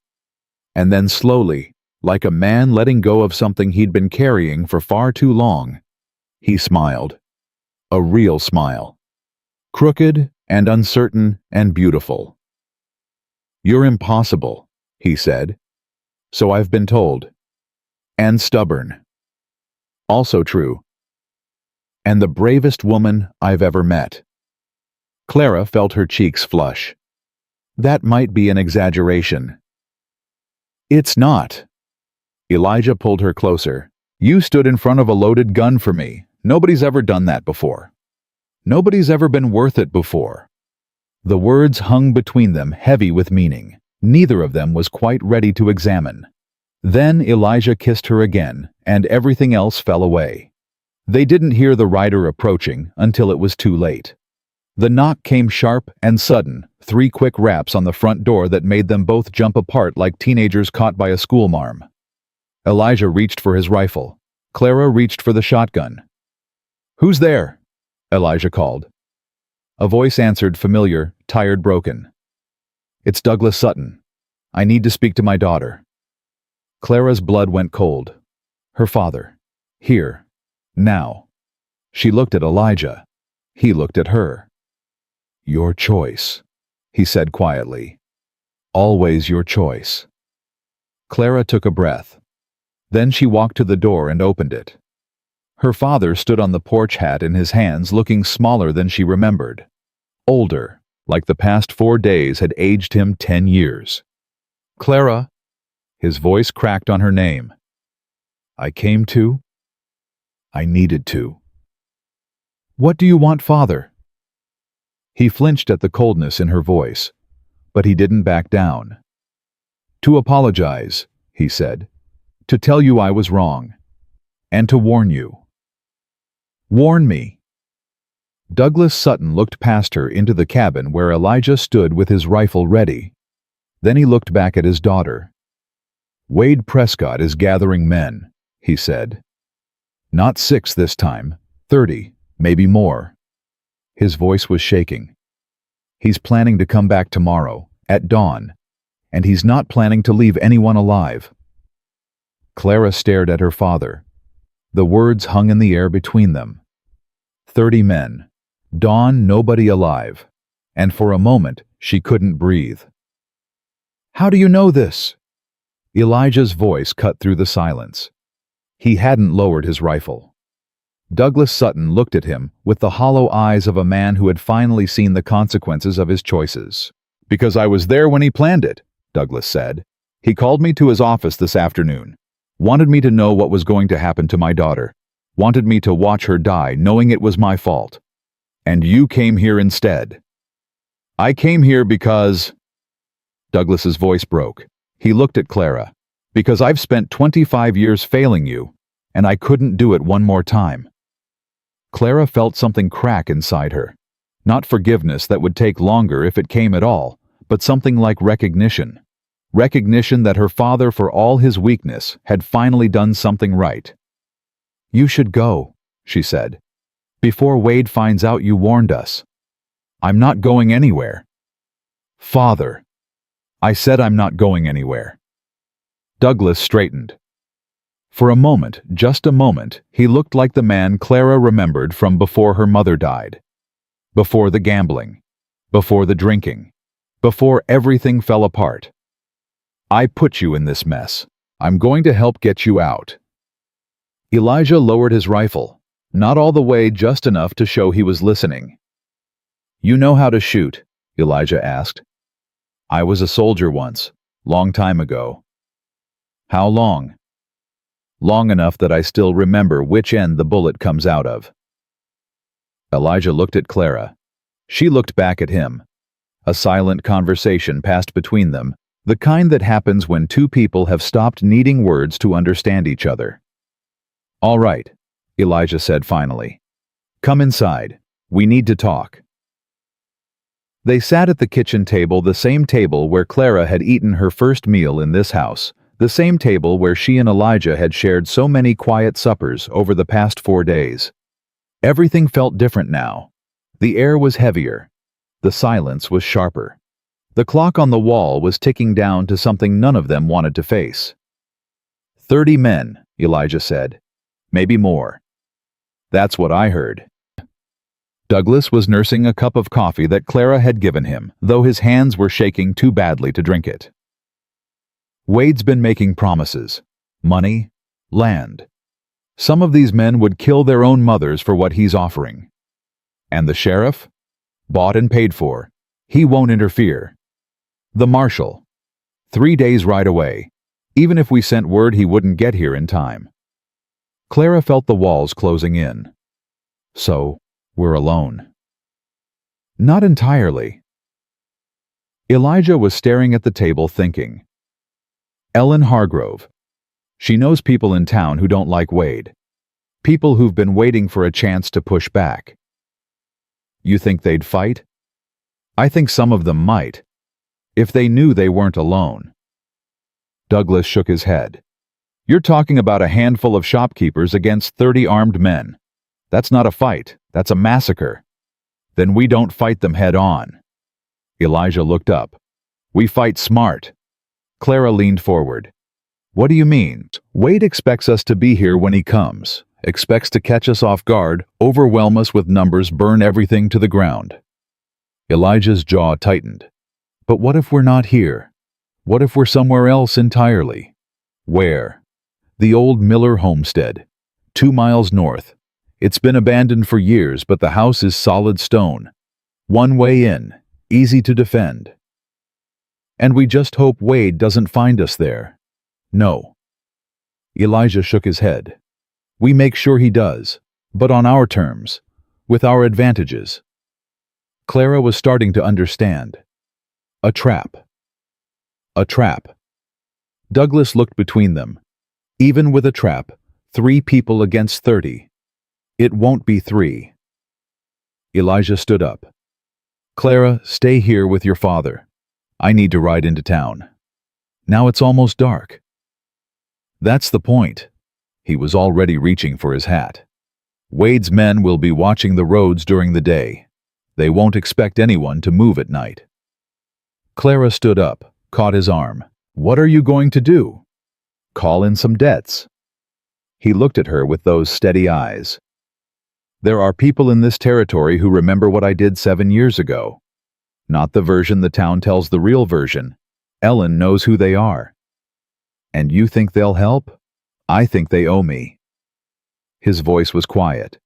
And then slowly, like a man letting go of something he'd been carrying for far too long, he smiled. A real smile. Crooked and uncertain and beautiful. "You're impossible," he said. "So I've been told. And stubborn. Also true. And the bravest woman I've ever met." Clara felt her cheeks flush. "That might be an exaggeration." "It's not." Elijah pulled her closer. "You stood in front of a loaded gun for me. Nobody's ever done that before. Nobody's ever been worth it before." The words hung between them, heavy with meaning. Neither of them was quite ready to examine. Then Elijah kissed her again, and everything else fell away. They didn't hear the rider approaching until it was too late. The knock came sharp and sudden, 3 quick raps on the front door that made them both jump apart like teenagers caught by a schoolmarm. Elijah reached for his rifle. Clara reached for the shotgun. "Who's there?" Elijah called. A voice answered, familiar, tired, broken. "It's Douglas Sutton. I need to speak to my daughter." Clara's blood went cold. Her father. Here. Now. She looked at Elijah. He looked at her. "Your choice," he said quietly. "Always your choice." Clara took a breath. Then she walked to the door and opened it. Her father stood on the porch, hat in his hands, looking smaller than she remembered. Older, like the past 4 days had aged him 10 years. "Clara," his voice cracked on her name. "I came to. I needed to." "What do you want, father?" He flinched at the coldness in her voice, but he didn't back down. "To apologize," he said. "To tell you I was wrong. And to warn you." "Warn me." Douglas Sutton looked past her into the cabin where Elijah stood with his rifle ready. Then he looked back at his daughter. "Wade Prescott is gathering men," he said. "Not 6 this time, 30, maybe more." His voice was shaking. "He's planning to come back tomorrow, at dawn, and he's not planning to leave anyone alive." Clara stared at her father. The words hung in the air between them. 30 men. Dawn, nobody alive. And for a moment, she couldn't breathe. "How do you know this?" Elijah's voice cut through the silence. He hadn't lowered his rifle. Douglas Sutton looked at him with the hollow eyes of a man who had finally seen the consequences of his choices. "Because I was there when he planned it," Douglas said. "He called me to his office this afternoon. Wanted me to know what was going to happen to my daughter. Wanted me to watch her die, knowing it was my fault. And you came here instead." "I came here because—" Douglas's voice broke. He looked at Clara. "Because I've spent 25 years failing you, and I couldn't do it one more time." Clara felt something crack inside her. Not forgiveness that would take longer if it came at all, but something like recognition. Recognition that her father, for all his weakness, had finally done something right. "You should go," she said. "Before Wade finds out you warned us." "I'm not going anywhere." "Father." "I said I'm not going anywhere." Douglas straightened. For a moment, just a moment, he looked like the man Clara remembered from before her mother died. Before the gambling. Before the drinking. Before everything fell apart. "I put you in this mess. I'm going to help get you out." Elijah lowered his rifle, not all the way, just enough to show he was listening. "You know how to shoot?" Elijah asked. "I was a soldier once, long time ago." "How long?" "Long enough that I still remember which end the bullet comes out of." Elijah looked at Clara. She looked back at him. A silent conversation passed between them, the kind that happens when two people have stopped needing words to understand each other. "All right," Elijah said finally. "Come inside. We need to talk." They sat at the kitchen table, the same table where Clara had eaten her first meal in this house, the same table where she and Elijah had shared so many quiet suppers over the past 4 days. Everything felt different now. The air was heavier. The silence was sharper. The clock on the wall was ticking down to something none of them wanted to face. 30 men, Elijah said. Maybe more. That's what I heard. Douglas was nursing a cup of coffee that Clara had given him, though his hands were shaking too badly to drink it. Wade's been making promises. Money, land. Some of these men would kill their own mothers for what he's offering. And the sheriff? Bought and paid for. He won't interfere. The marshal. 3 days right away, even if we sent word he wouldn't get here in time. Clara felt the walls closing in. So, we're alone. Not entirely. Elijah was staring at the table thinking. Ellen Hargrove. She knows people in town who don't like Wade. People who've been waiting for a chance to push back. You think they'd fight? I think some of them might, if they knew they weren't alone. Douglas shook his head. You're talking about a handful of shopkeepers against 30 armed men. That's not a fight, that's a massacre. Then we don't fight them head on. Elijah looked up. We fight smart. Clara leaned forward. What do you mean? Wade expects us to be here when he comes, expects to catch us off guard, overwhelm us with numbers, burn everything to the ground. Elijah's jaw tightened. But what if we're not here? What if we're somewhere else entirely? Where? The old Miller homestead, 2 miles north. It's been abandoned for years, but the house is solid stone. One way in, easy to defend. And we just hope Wade doesn't find us there. No. Elijah shook his head. We make sure he does, but on our terms, with our advantages. Clara was starting to understand. A trap. A trap. Douglas looked between them. Even with a trap, 3 people against 30. It won't be 3. Elijah stood up. Clara, stay here with your father. I need to ride into town. Now it's almost dark. That's the point. He was already reaching for his hat. Wade's men will be watching the roads during the day. They won't expect anyone to move at night. Clara stood up, caught his arm. What are you going to do? Call in some debts. He looked at her with those steady eyes. There are people in this territory who remember what I did 7 years ago. Not the version the town tells, the real version. Ellen knows who they are. And you think they'll help? I think they owe me. His voice was quiet.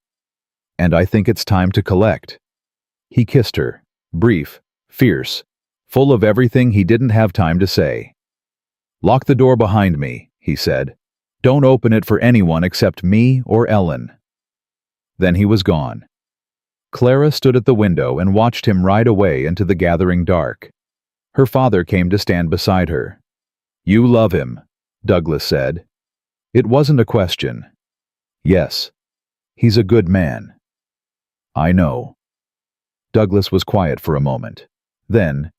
And I think it's time to collect. He kissed her, brief, fierce, full of everything he didn't have time to say. Lock the door behind me, he said. Don't open it for anyone except me or Ellen. Then he was gone. Clara stood at the window and watched him ride away into the gathering dark. Her father came to stand beside her. You love him, Douglas said. It wasn't a question. Yes. He's a good man. I know. Douglas was quiet for a moment. Then,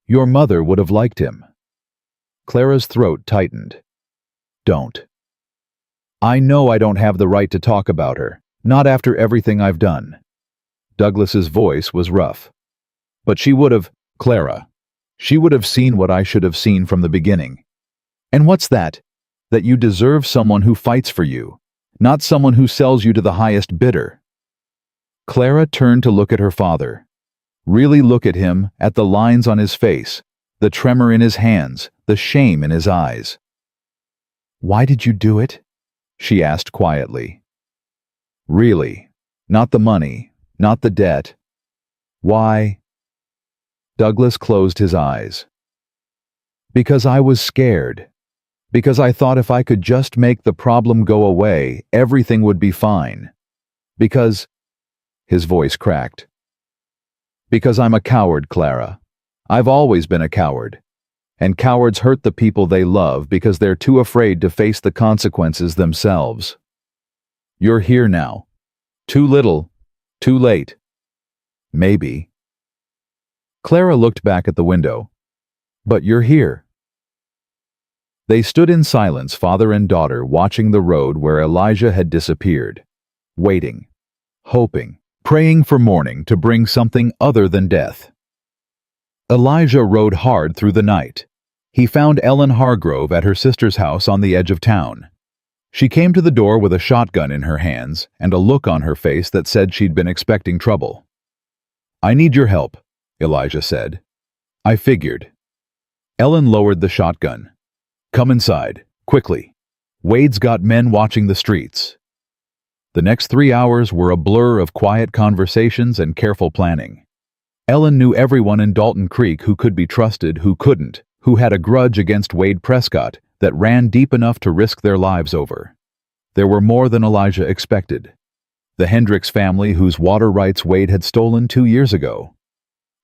your mother would have liked him. Clara's throat tightened. Don't. I know I don't have the right to talk about her, Not after everything I've done." Douglas's voice was rough. "But she would have, Clara. She would have seen what I should have seen from the beginning." "And what's that?" "That you deserve someone who fights for you, not someone who sells you to the highest bidder." Clara turned to look at her father. Really look at him, at the lines on his face, the tremor in his hands, the shame in his eyes. "Why did you do it?" she asked quietly. "Really, not the money, not the debt. Why?" Douglas closed his eyes. "Because I was scared. Because I thought if I could just make the problem go away, everything would be fine. Because—" his voice cracked. "Because I'm a coward, Clara. I've always been a coward. And cowards hurt the people they love because they're too afraid to face the consequences themselves. You're here now. Too little, too late. Maybe." Clara looked back at the window. "But you're here." They stood in silence, father and daughter, watching the road where Elijah had disappeared, waiting, hoping, praying for morning to bring something other than death. Elijah rode hard through the night. He found Ellen Hargrove at her sister's house on the edge of town. She came to the door with a shotgun in her hands and a look on her face that said she'd been expecting trouble. "I need your help," Elijah said. "I figured." Ellen lowered the shotgun. "Come inside, quickly. Wade's got men watching the streets." The next 3 hours were a blur of quiet conversations and careful planning. Ellen knew everyone in Dalton Creek who could be trusted, who couldn't, who had a grudge against Wade Prescott that ran deep enough to risk their lives over. There were more than Elijah expected. The Hendricks family, whose water rights Wade had stolen 2 years ago.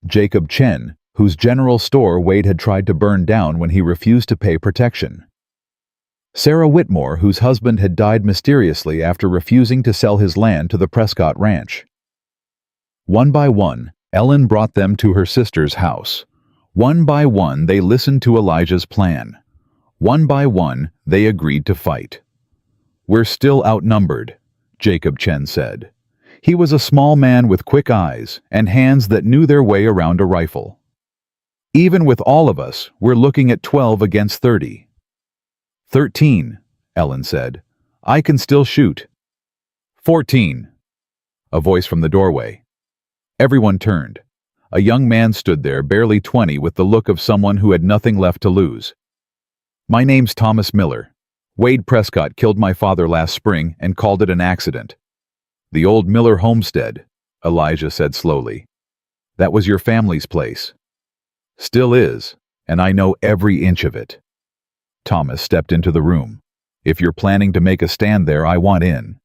Jacob Chen, whose general store Wade had tried to burn down when he refused to pay protection. Sarah Whitmore, whose husband had died mysteriously after refusing to sell his land to the Prescott Ranch. One by one, Ellen brought them to her sister's house. One by one, they listened to Elijah's plan. One by one, they agreed to fight. "We're still outnumbered," Jacob Chen said. He was a small man with quick eyes and hands that knew their way around a rifle. "Even with all of us, we're looking at 12 against 30. 13, Ellen said. "I can still shoot." 14, a voice from the doorway. Everyone turned. A young man stood there, barely 20, with the look of someone who had nothing left to lose. "My name's Thomas Miller. Wade Prescott killed my father last spring and called it an accident." "The old Miller homestead," Elijah said slowly. "That was your family's place." "Still is, and I know every inch of it." Thomas stepped into the room. "If you're planning to make a stand there, I want in."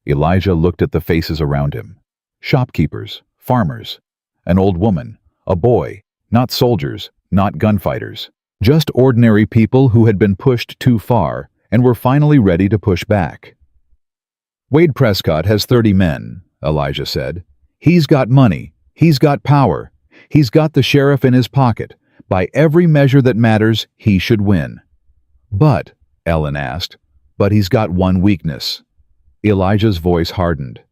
Elijah looked at the faces around him. Shopkeepers, farmers, an old woman, a boy, not soldiers, not gunfighters. Just ordinary people who had been pushed too far and were finally ready to push back. "Wade Prescott has 30 men, Elijah said. "He's got money. He's got power. He's got the sheriff in his pocket. By every measure that matters, he should win." "But," Ellen asked, "but he's got one weakness." Elijah's voice hardened.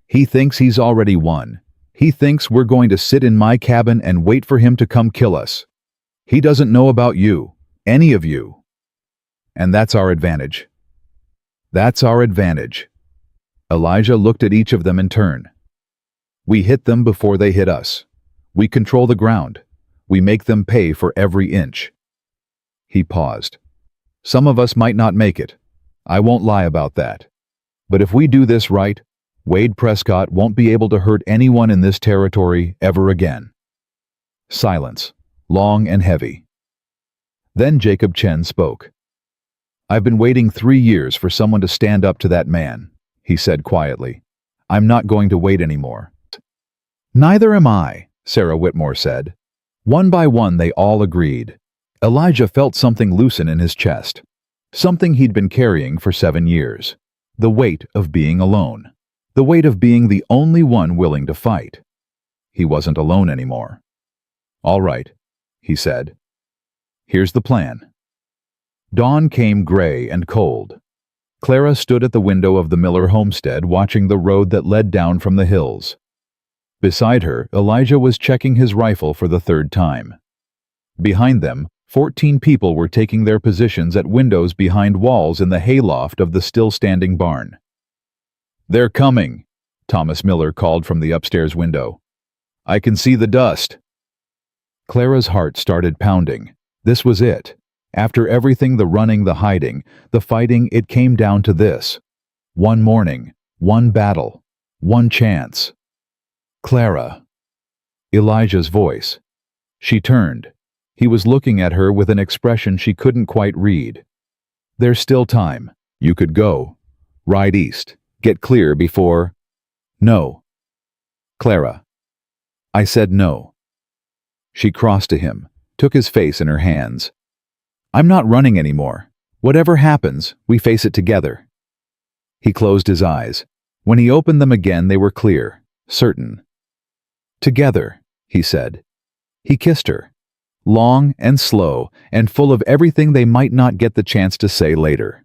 "He thinks he's already won. He thinks we're going to sit in my cabin and wait for him to come kill us. He doesn't know about you, any of you. And that's our advantage. That's our advantage." Elijah looked at each of them in turn. "We hit them before they hit us. We control the ground. We make them pay for every inch." He paused. "Some of us might not make it. I won't lie about that. But if we do this right, Wade Prescott won't be able to hurt anyone in this territory ever again." Silence, long and heavy. Then Jacob Chen spoke. "I've been waiting 3 years for someone to stand up to that man," he said quietly. "I'm not going to wait anymore." "Neither am I," Sarah Whitmore said. One by one they all agreed. Elijah felt something loosen in his chest. Something he'd been carrying for 7 years. The weight of being alone. The weight of being the only one willing to fight. He wasn't alone anymore. "All right," he said. "Here's the plan." Dawn came gray and cold. Clara stood at the window of the Miller homestead watching the road that led down from the hills. Beside her, Elijah was checking his rifle for the third time. Behind them, 14 people were taking their positions at windows behind walls in the hayloft of the still-standing barn. "They're coming," Thomas Miller called from the upstairs window. "I can see the dust." Clara's heart started pounding. This was it. After everything, the running, the hiding, the fighting, it came down to this. One morning, one battle, one chance. "Clara." Elijah's voice. She turned. He was looking at her with an expression she couldn't quite read. "There's still time. You could go. Ride east. Get clear before—" "No." "Clara." "I said no." She crossed to him, took his face in her hands. "I'm not running anymore. Whatever happens, we face it together." He closed his eyes. When he opened them again, they were clear, certain. "Together," he said. He kissed her. Long and slow, and full of everything they might not get the chance to say later.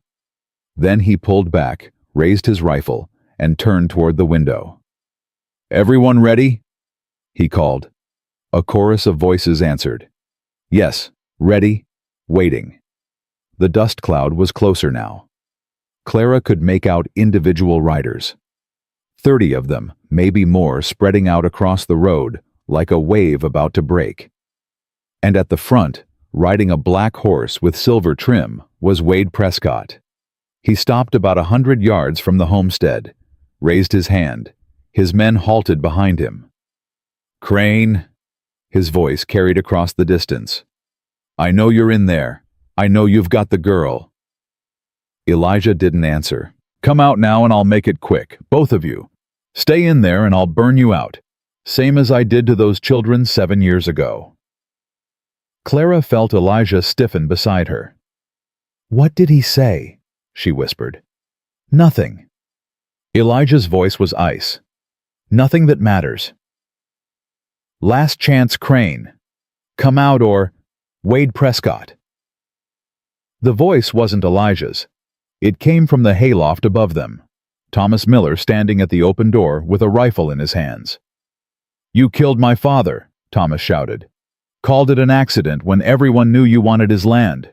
Then he pulled back, raised his rifle, and turned toward the window. "Everyone ready?" he called. A chorus of voices answered. "Yes, ready, waiting." The dust cloud was closer now. Clara could make out individual riders. 30 of them, maybe more, spreading out across the road, like a wave about to break. And at the front, riding a black horse with silver trim, was Wade Prescott. He stopped about 100 yards from the homestead, raised his hand. His men halted behind him. "Crane," his voice carried across the distance. "I know you're in there. I know you've got the girl." Elijah didn't answer. "Come out now and I'll make it quick, both of you. Stay in there and I'll burn you out. Same as I did to those children 7 years ago." Clara felt Elijah stiffen beside her. "What did he say?" she whispered. "Nothing." Elijah's voice was ice. "Nothing that matters." "Last chance, Crane. Come out or Wade Prescott." The voice wasn't Elijah's. It came from the hayloft above them. Thomas Miller standing at the open door with a rifle in his hands. "You killed my father," Thomas shouted. "Called it an accident when everyone knew you wanted his land."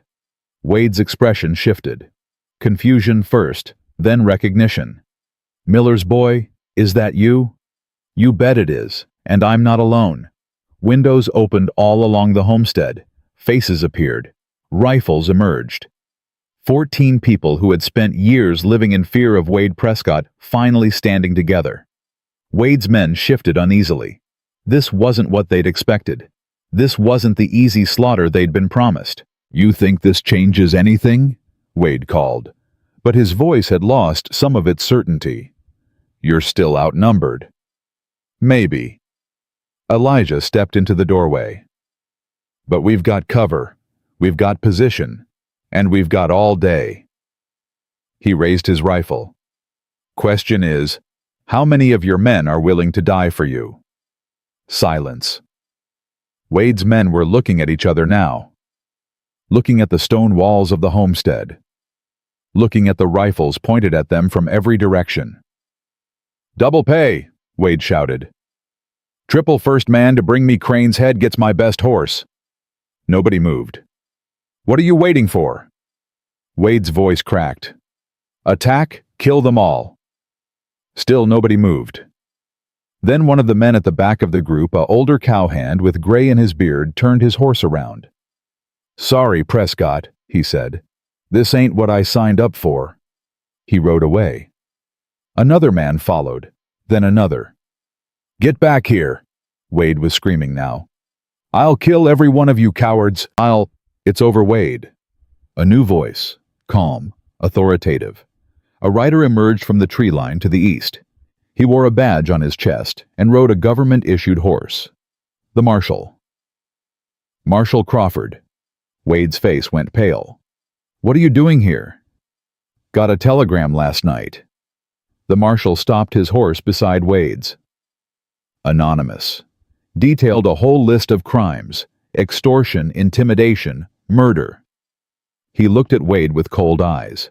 Wade's expression shifted. Confusion first, then recognition. "Miller's boy, is that you?" "You bet it is, and I'm not alone." Windows opened all along the homestead. Faces appeared. Rifles emerged. 14 people who had spent years living in fear of Wade Prescott finally standing together. Wade's men shifted uneasily. This wasn't what they'd expected. This wasn't the easy slaughter they'd been promised. "You think this changes anything?" Wade called. But his voice had lost some of its certainty. "You're still outnumbered." "Maybe." Elijah stepped into the doorway. "But we've got cover. We've got position. And we've got all day." He raised his rifle. "Question is, how many of your men are willing to die for you?" Silence. Wade's men were looking at each other now. Looking at the stone walls of the homestead. Looking at the rifles pointed at them from every direction. "Double pay," Wade shouted. "Triple first man to bring me Crane's head gets my best horse." Nobody moved. "What are you waiting for?" Wade's voice cracked. "Attack, kill them all." Still nobody moved. Then one of the men at the back of the group, a older cowhand with gray in his beard, turned his horse around. "Sorry, Prescott," he said. "This ain't what I signed up for." He rode away. Another man followed, then another. "Get back here," Wade was screaming now. "I'll kill every one of you cowards. It's over, Wade." A new voice, calm, authoritative. A rider emerged from the tree line to the east. He wore a badge on his chest and rode a government-issued horse. The Marshal. Marshal Crawford. Wade's face went pale. "What are you doing here?" "Got a telegram last night." The Marshal stopped his horse beside Wade's. Anonymous. Detailed a whole list of crimes: extortion, intimidation, murder. He looked at Wade with cold eyes.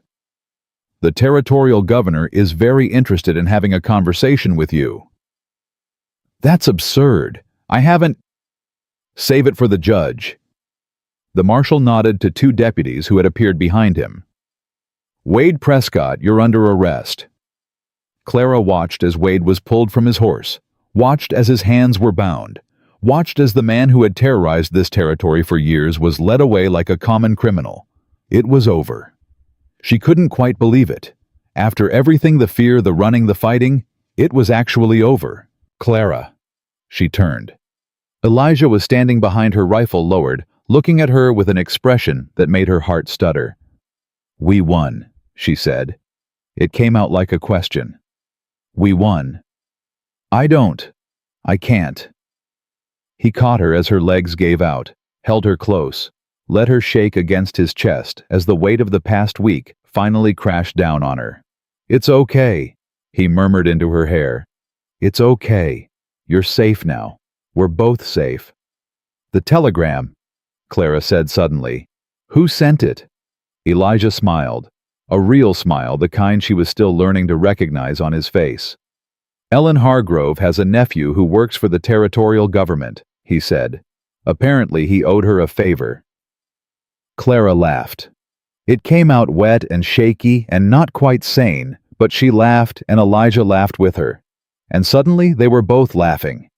The territorial governor is very interested in having a conversation with you." "That's absurd. I haven't—" "Save it for the judge." The marshal nodded to two deputies who had appeared behind him. "Wade Prescott, you're under arrest." Clara watched as Wade was pulled from his horse, watched as his hands were bound, watched as the man who had terrorized this territory for years was led away like a common criminal. It was over. She couldn't quite believe it. After everything, the fear, the running, the fighting, it was actually over. "Clara." She turned. Elijah was standing behind her, rifle lowered, looking at her with an expression that made her heart stutter. "We won," she said. It came out like a question. "We won." I can't." He caught her as her legs gave out, held her close, let her shake against his chest as the weight of the past week finally crashed down on her. "It's okay," he murmured into her hair. "It's okay. You're safe now. We're both safe." "The telegram," Clara said suddenly. "Who sent it?" Elijah smiled, a real smile, the kind she was still learning to recognize on his face. "Ellen Hargrove has a nephew who works for the territorial government," he said. "Apparently he owed her a favor." Clara laughed. It came out wet and shaky and not quite sane, but she laughed and Elijah laughed with her. And suddenly they were both laughing.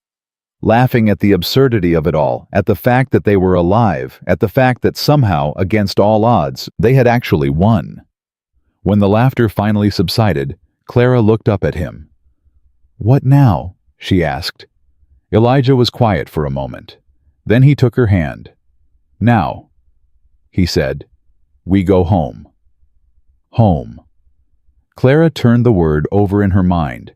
Laughing at the absurdity of it all, at the fact that they were alive, at the fact that somehow, against all odds, they had actually won. When the laughter finally subsided, Clara looked up at him. "What now?" she asked. Elijah was quiet for a moment. Then he took her hand. "Now," he said, "we go home." Home. Clara turned the word over in her mind.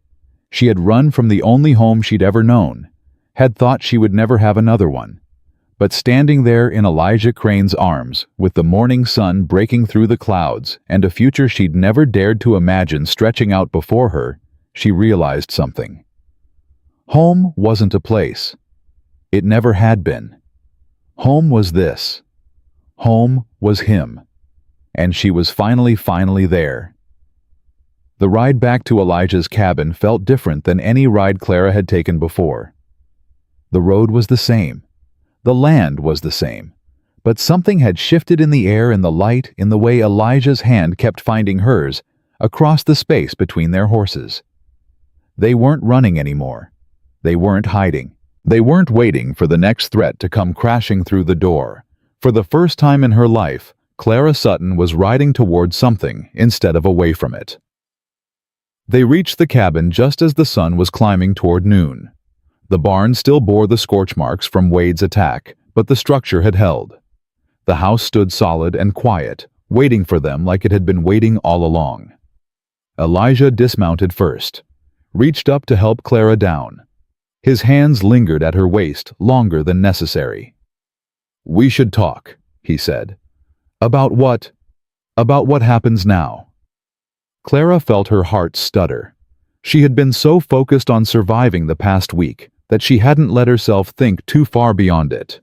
She had run from the only home she'd ever known, had thought she would never have another one. But standing there in Elijah Crane's arms, with the morning sun breaking through the clouds and a future she'd never dared to imagine stretching out before her, she realized something. Home wasn't a place. It never had been. Home was this. Home was him. And she was finally there. The ride back to Elijah's cabin felt different than any ride Clara had taken before. The road was the same. The land was the same. But something had shifted in the air, in the light, in the way Elijah's hand kept finding hers, across the space between their horses. They weren't running anymore. They weren't hiding. They weren't waiting for the next threat to come crashing through the door. For the first time in her life, Clara Sutton was riding towards something instead of away from it. They reached the cabin just as the sun was climbing toward noon. The barn still bore the scorch marks from Wade's attack, but the structure had held. The house stood solid and quiet, waiting for them like it had been waiting all along. Elijah dismounted first, reached up to help Clara down. His hands lingered at her waist longer than necessary. "We should talk," he said. "About what? About what happens now." Clara felt her heart stutter. She had been so focused on surviving the past week that she hadn't let herself think too far beyond it.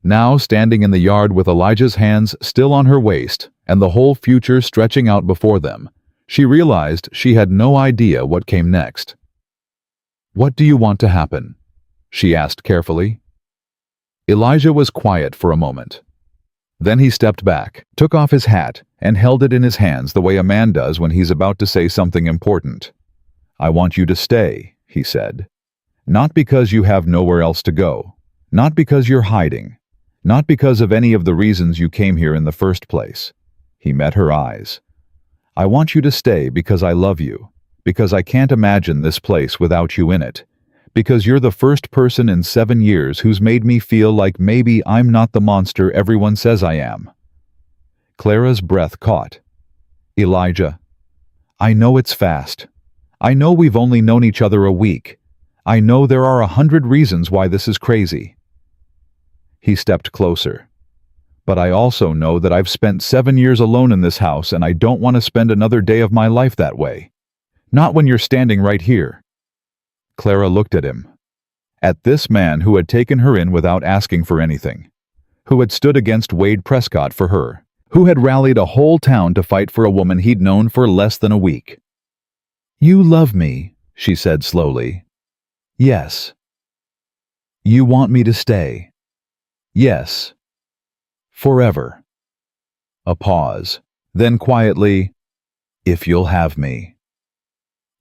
Now, standing in the yard with Elijah's hands still on her waist and the whole future stretching out before them, she realized she had no idea what came next. "What do you want to happen?" she asked carefully. Elijah was quiet for a moment. Then he stepped back, took off his hat, and held it in his hands the way a man does when he's about to say something important. "I want you to stay," he said. "Not because you have nowhere else to go. Not because you're hiding. Not because of any of the reasons you came here in the first place." He met her eyes. "I want you to stay because I love you. Because I can't imagine this place without you in it. Because you're the first person in 7 years who's made me feel like maybe I'm not the monster everyone says I am." Clara's breath caught. "Elijah, I know it's fast. I know we've only known each other a week. I know there are 100 reasons why this is crazy." He stepped closer. "But I also know that I've spent 7 years alone in this house and I don't want to spend another day of my life that way. Not when you're standing right here." Clara looked at him. At this man who had taken her in without asking for anything. Who had stood against Wade Prescott for her. who had rallied a whole town to fight for a woman he'd known for less than a week. "You love me," she said slowly. "Yes." "You want me to stay?" "Yes." "Forever." A pause. Then quietly, "If you'll have me."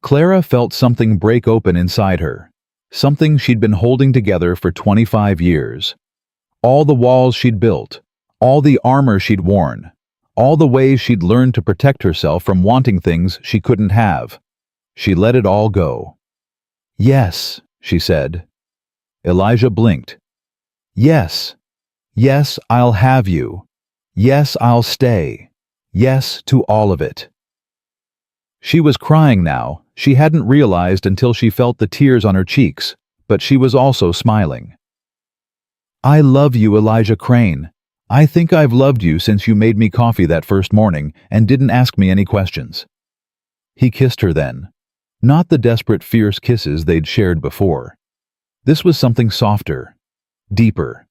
Clara felt something break open inside her, something she'd been holding together for 25 years. All the walls she'd built, all the armor she'd worn, all the ways she'd learned to protect herself from wanting things she couldn't have. She let it all go. "Yes," she said. Elijah blinked. "Yes. Yes, I'll have you. Yes, I'll stay. Yes to all of it." She was crying now. She hadn't realized until she felt the tears on her cheeks, but she was also smiling. "I love you, Elijah Crane. I think I've loved you since you made me coffee that first morning and didn't ask me any questions." He kissed her then. Not the desperate, fierce kisses they'd shared before. This was something softer, deeper.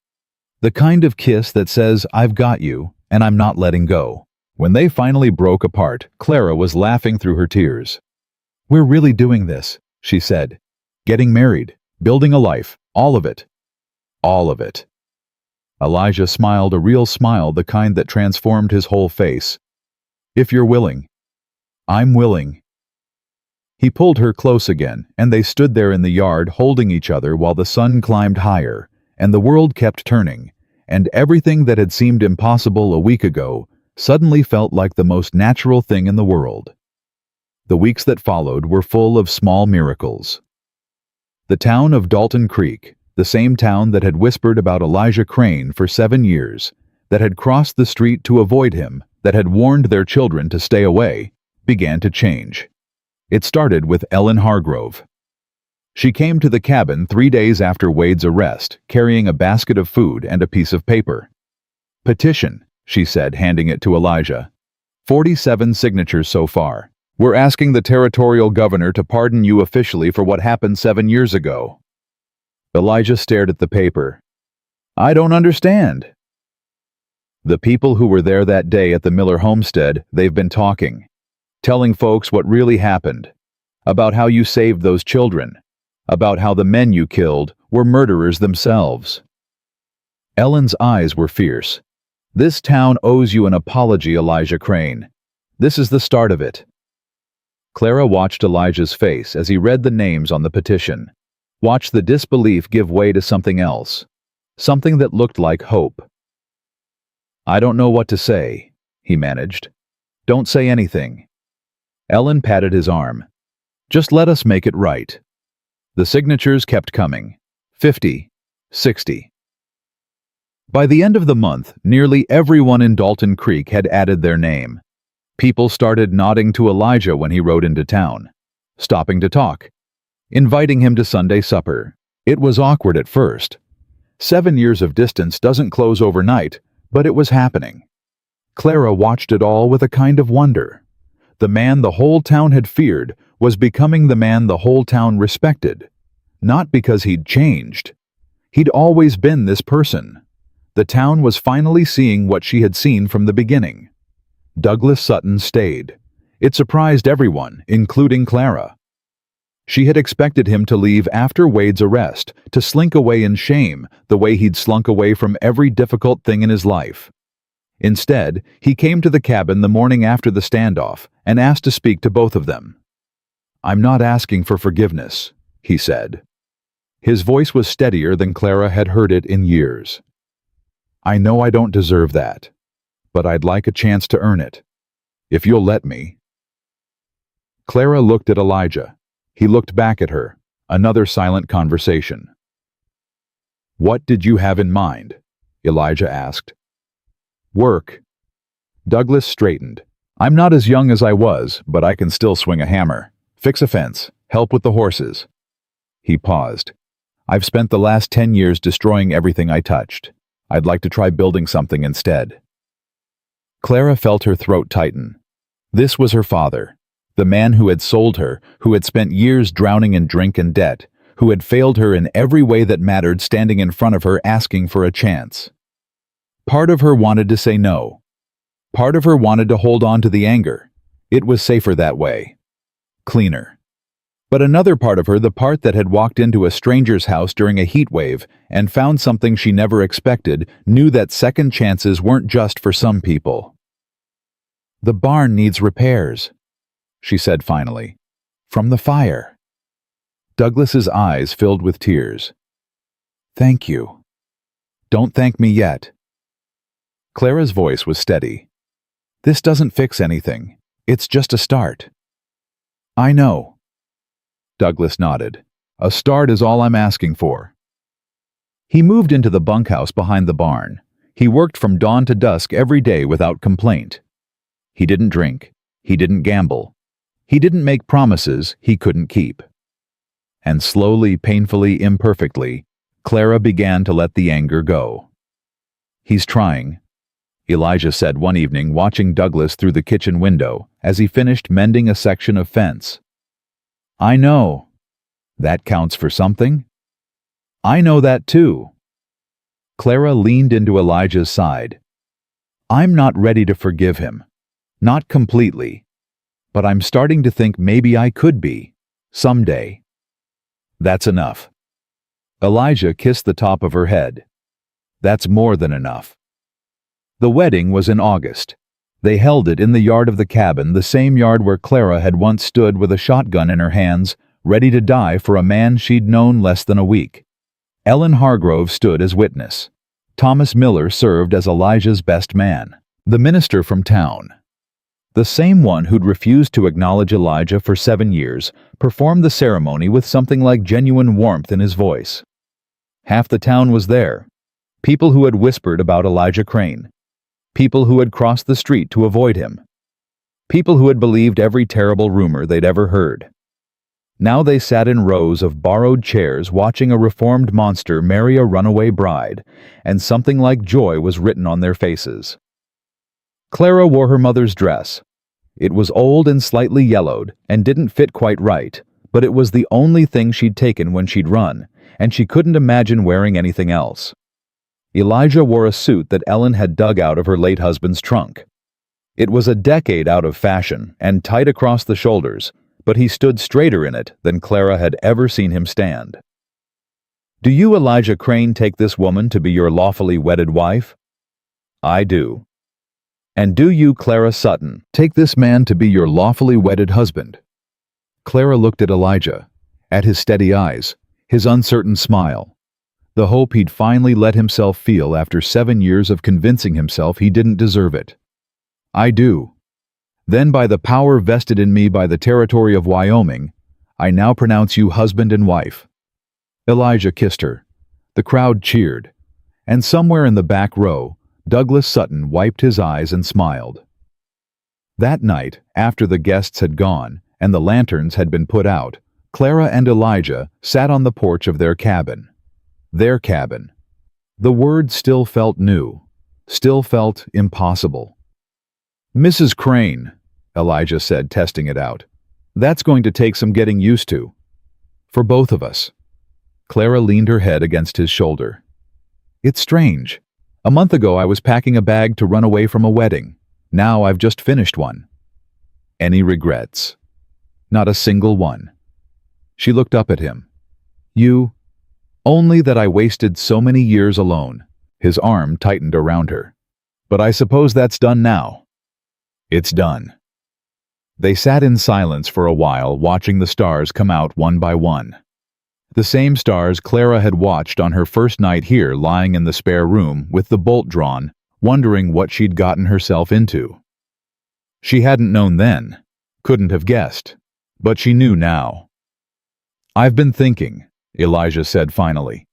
The kind of kiss that says, "I've got you, and I'm not letting go." When they finally broke apart, Clara was laughing through her tears. "We're really doing this," she said. "Getting married, building a life, all of it." All of it. Elijah smiled, a real smile, the kind that transformed his whole face. "If you're willing." "I'm willing." He pulled her close again, and they stood there in the yard holding each other while the sun climbed higher, and the world kept turning, and everything that had seemed impossible a week ago suddenly felt like the most natural thing in the world. The weeks that followed were full of small miracles. The town of Dalton Creek, the same town that had whispered about Elijah Crane for 7 years, that had crossed the street to avoid him, that had warned their children to stay away, began to change. It started with Ellen Hargrove. She came to the cabin 3 days after Wade's arrest, carrying a basket of food and a piece of paper. "Petition," she said, handing it to Elijah. 47 signatures so far. "We're asking the territorial governor to pardon you officially for what happened 7 years ago." Elijah stared at the paper. "I don't understand." "The people who were there that day at the Miller homestead, they've been talking. Telling folks what really happened. About how you saved those children. About how the men you killed were murderers themselves." Ellen's eyes were fierce. "This town owes you an apology, Elijah Crane. This is the start of it." Clara watched Elijah's face as he read the names on the petition. Watched the disbelief give way to something else. Something that looked like hope. "I don't know what to say," he managed. "Don't say anything." Ellen patted his arm. "Just let us make it right." The signatures kept coming. 50, 60. By the end of the month, nearly everyone in Dalton Creek had added their name. People started nodding to Elijah when he rode into town, stopping to talk, inviting him to Sunday supper. It was awkward at first. 7 years of distance doesn't close overnight, but it was happening. Clara watched it all with a kind of wonder. The man the whole town had feared was becoming the man the whole town respected. Not because he'd changed. He'd always been this person. The town was finally seeing what she had seen from the beginning. Douglas Sutton stayed. It surprised everyone, including Clara. She had expected him to leave after Wade's arrest, to slink away in shame, the way he'd slunk away from every difficult thing in his life. Instead, he came to the cabin the morning after the standoff and asked to speak to both of them. "I'm not asking for forgiveness," he said. His voice was steadier than Clara had heard it in years. "I know I don't deserve that, but I'd like a chance to earn it. If you'll let me." Clara looked at Elijah. He looked back at her. Another silent conversation. "What did you have in mind?" Elijah asked. "Work." Douglas straightened. "I'm not as young as I was, but I can still swing a hammer, fix a fence, help with the horses." He paused. "I've spent the last 10 years destroying everything I touched. I'd like to try building something instead." Clara felt her throat tighten. This was her father, the man who had sold her, who had spent years drowning in drink and debt, who had failed her in every way that mattered, standing in front of her asking for a chance. Part of her wanted to say no. Part of her wanted to hold on to the anger. It was safer that way. Cleaner. But another part of her, the part that had walked into a stranger's house during a heat wave and found something she never expected, knew that second chances weren't just for some people. "The barn needs repairs," she said finally. "From the fire." Douglas's eyes filled with tears. "Thank you." "Don't thank me yet." Clara's voice was steady. "This doesn't fix anything. It's just a start." "I know." Douglas nodded. "A start is all I'm asking for." He moved into the bunkhouse behind the barn. He worked from dawn to dusk every day without complaint. He didn't drink. He didn't gamble. He didn't make promises he couldn't keep. And slowly, painfully, imperfectly, Clara began to let the anger go. "He's trying," Elijah said one evening, watching Douglas through the kitchen window as he finished mending a section of fence. "I know. That counts for something?" "I know that too." Clara leaned into Elijah's side. "I'm not ready to forgive him. Not completely. But I'm starting to think maybe I could be. Someday." "That's enough." Elijah kissed the top of her head. "That's more than enough." The wedding was in August. They held it in the yard of the cabin, the same yard where Clara had once stood with a shotgun in her hands, ready to die for a man she'd known less than a week. Ellen Hargrove stood as witness. Thomas Miller served as Elijah's best man, the minister from town. The same one who'd refused to acknowledge Elijah for 7 years performed the ceremony with something like genuine warmth in his voice. Half the town was there. People who had whispered about Elijah Crane. People who had crossed the street to avoid him. People who had believed every terrible rumor they'd ever heard. Now they sat in rows of borrowed chairs watching a reformed monster marry a runaway bride, and something like joy was written on their faces. Clara wore her mother's dress. It was old and slightly yellowed and didn't fit quite right, but it was the only thing she'd taken when she'd run, and she couldn't imagine wearing anything else. Elijah wore a suit that Ellen had dug out of her late husband's trunk. It was a decade out of fashion and tight across the shoulders, but he stood straighter in it than Clara had ever seen him stand. "Do you, Elijah Crane, take this woman to be your lawfully wedded wife?" "I do." "And do you, Clara Sutton, take this man to be your lawfully wedded husband?" Clara looked at Elijah, at his steady eyes, his uncertain smile, the hope he'd finally let himself feel after 7 years of convincing himself he didn't deserve it. "I do. Then by the power vested in me by the territory of Wyoming, I now pronounce you husband and wife." Elijah kissed her. The crowd cheered. And somewhere in the back row, Douglas Sutton wiped his eyes and smiled. That night, after the guests had gone and the lanterns had been put out, Clara and Elijah sat on the porch of their cabin. Their cabin. The word still felt new, still felt impossible. "Mrs. Crane," Elijah said, testing it out, "that's going to take some getting used to. For both of us." Clara leaned her head against his shoulder. "It's strange. A month ago I was packing a bag to run away from a wedding. Now I've just finished one." "Any regrets?" "Not a single one." She looked up at him. "You?" "Only that I wasted so many years alone." His arm tightened around her. "But I suppose that's done now." "It's done." They sat in silence for a while, watching the stars come out one by one. The same stars Clara had watched on her first night here, lying in the spare room with the bolt drawn, wondering what she'd gotten herself into. She hadn't known then, couldn't have guessed, but she knew now. "I've been thinking," Elijah said finally.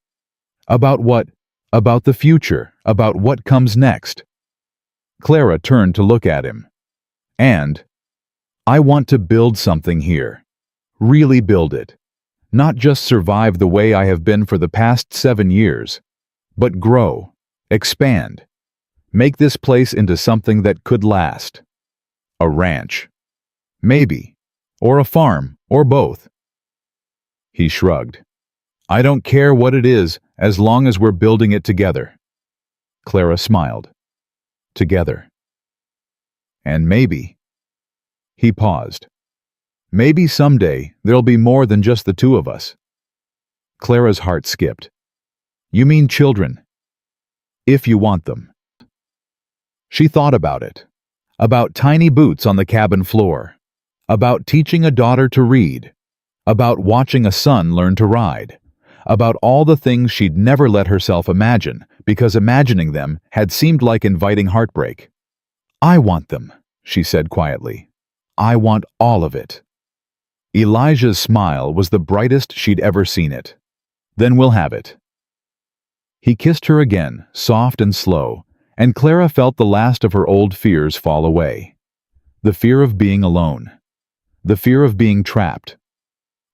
"About what? About the future, about what comes next." Clara turned to look at him. "And I want to build something here. Really build it. Not just survive the way I have been for the past 7 years, but grow, expand, make this place into something that could last. A ranch. Maybe. Or a farm, or both." He shrugged. "I don't care what it is, as long as we're building it together." Clara smiled. Together. And maybe. He paused. Maybe someday there'll be more than just the two of us. Clara's heart skipped. You mean children? If you want them. She thought about it. About tiny boots on the cabin floor. About teaching a daughter to read. About watching a son learn to ride. About all the things she'd never let herself imagine, because imagining them had seemed like inviting heartbreak. I want them, she said quietly. I want all of it. Elijah's smile was the brightest she'd ever seen it. Then we'll have it. He kissed her again, soft and slow, and Clara felt the last of her old fears fall away. The fear of being alone. The fear of being trapped.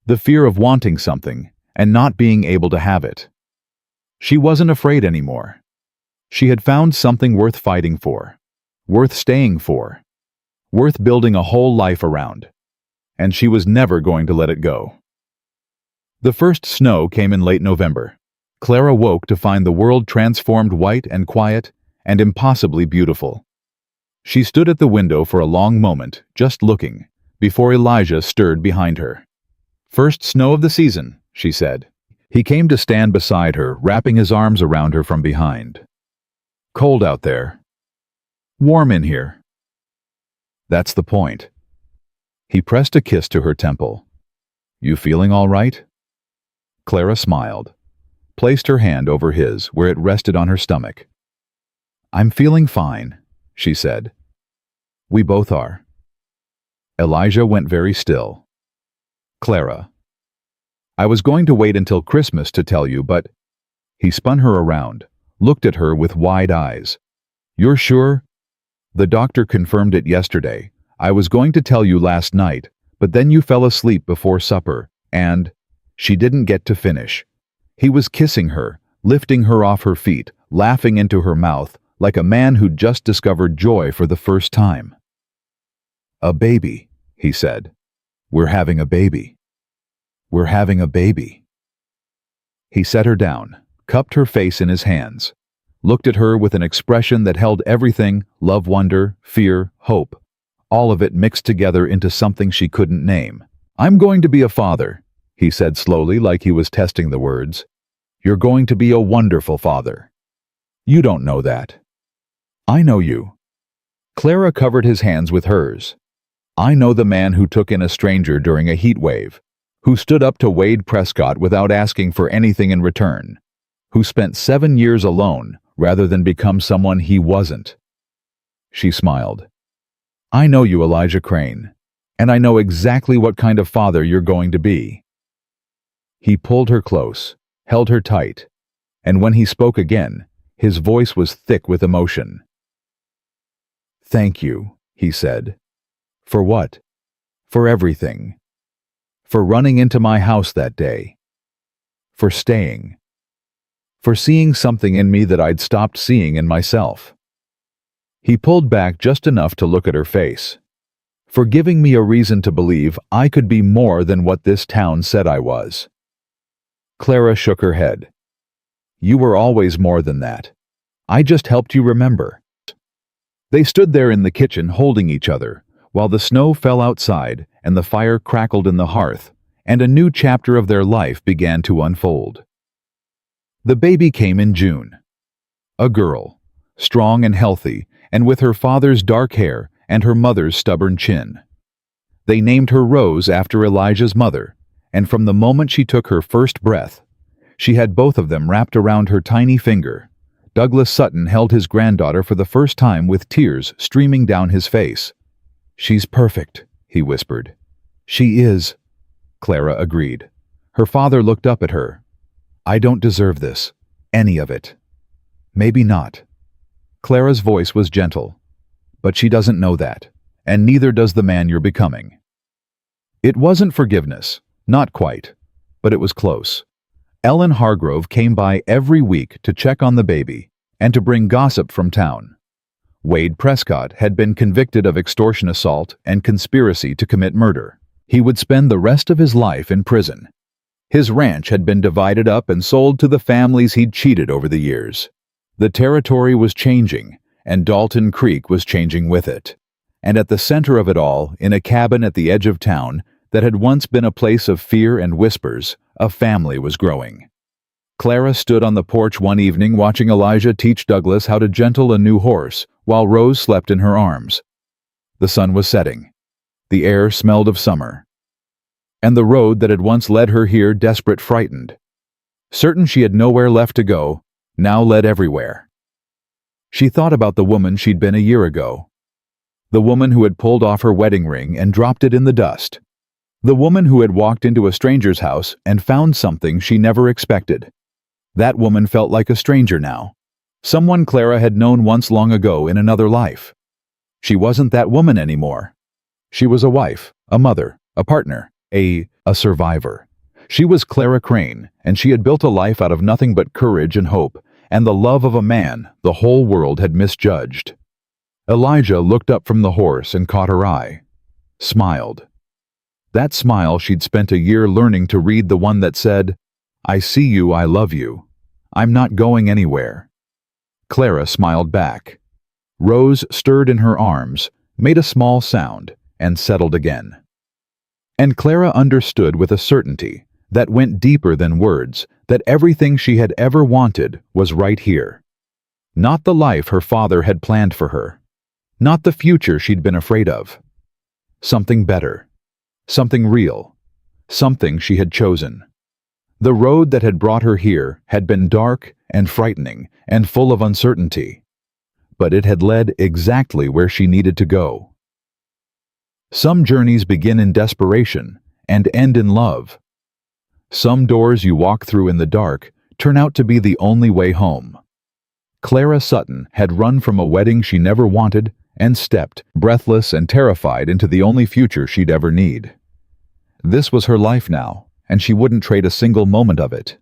The fear of wanting something and not being able to have it. She wasn't afraid anymore. She had found something worth fighting for, worth staying for, worth building a whole life around, and she was never going to let it go. The first snow came in late November. Clara woke to find the world transformed white and quiet and impossibly beautiful. She stood at the window for a long moment, just looking, before Elijah stirred behind her. First snow of the season, she said. He came to stand beside her, wrapping his arms around her from behind. Cold out there. Warm in here. That's the point. He pressed a kiss to her temple. You feeling all right? Clara smiled, placed her hand over his where it rested on her stomach. I'm feeling fine, she said. We both are. Elijah went very still. Clara. I was going to wait until Christmas to tell you, but... He spun her around, looked at her with wide eyes. You're sure? The doctor confirmed it yesterday. I was going to tell you last night, but then you fell asleep before supper, and... She didn't get to finish. He was kissing her, lifting her off her feet, laughing into her mouth, like a man who'd just discovered joy for the first time. A baby, he said. We're having a baby. We're having a baby. He set her down, cupped her face in his hands, looked at her with an expression that held everything, love, wonder, fear, hope, all of it mixed together into something she couldn't name. I'm going to be a father, he said slowly, like he was testing the words. You're going to be a wonderful father. You don't know that. I know you. Clara covered his hands with hers. I know the man who took in a stranger during a heat wave, who stood up to Wade Prescott without asking for anything in return, who spent 7 years alone rather than become someone he wasn't. She smiled. I know you, Elijah Crane, and I know exactly what kind of father you're going to be. He pulled her close, held her tight, and when he spoke again, his voice was thick with emotion. Thank you, he said. For what? For everything. For running into my house that day. For staying. For seeing something in me that I'd stopped seeing in myself. He pulled back just enough to look at her face. For giving me a reason to believe I could be more than what this town said I was. Clara shook her head. You were always more than that. I just helped you remember. They stood there in the kitchen holding each other, while the snow fell outside and the fire crackled in the hearth, and a new chapter of their life began to unfold. The baby came in June. A girl, strong and healthy, and with her father's dark hair and her mother's stubborn chin. They named her Rose after Elijah's mother, and from the moment she took her first breath, she had both of them wrapped around her tiny finger. Douglas Sutton held his granddaughter for the first time with tears streaming down his face. She's perfect, he whispered. She is, Clara agreed. Her father looked up at her. I don't deserve this, any of it. Maybe not. Clara's voice was gentle. But she doesn't know that, and neither does the man you're becoming. It wasn't forgiveness, not quite, but it was close. Ellen Hargrove came by every week to check on the baby and to bring gossip from town. Wade Prescott had been convicted of extortion assault and conspiracy to commit murder. He would spend the rest of his life in prison. His ranch had been divided up and sold to the families he'd cheated over the years. The territory was changing, and Dalton Creek was changing with it. And at the center of it all, in a cabin at the edge of town that had once been a place of fear and whispers, a family was growing. Clara stood on the porch one evening watching Elijah teach Douglas how to gentle a new horse, while Rose slept in her arms. The sun was setting. The air smelled of summer. And the road that had once led her here, desperate, frightened, certain she had nowhere left to go, now led everywhere. She thought about the woman she'd been a year ago. The woman who had pulled off her wedding ring and dropped it in the dust. The woman who had walked into a stranger's house and found something she never expected. That woman felt like a stranger now. Someone Clara had known once long ago in another life. She wasn't that woman anymore. She was a wife, a mother, a partner, a survivor. She was Clara Crane, and she had built a life out of nothing but courage and hope, and the love of a man the whole world had misjudged. Elijah looked up from the horse and caught her eye. Smiled. That smile she'd spent a year learning to read, the one that said, "I see you, I love you. I'm not going anywhere." Clara smiled back. Rose stirred in her arms, made a small sound, and settled again. And Clara understood with a certainty that went deeper than words that everything she had ever wanted was right here. Not the life her father had planned for her. Not the future she'd been afraid of. Something better. Something real. Something she had chosen. The road that had brought her here had been dark and frightening and full of uncertainty. But it had led exactly where she needed to go. Some journeys begin in desperation and end in love. Some doors you walk through in the dark turn out to be the only way home. Clara Sutton had run from a wedding she never wanted and stepped, breathless and terrified, into the only future she'd ever need. This was her life now, and she wouldn't trade a single moment of it.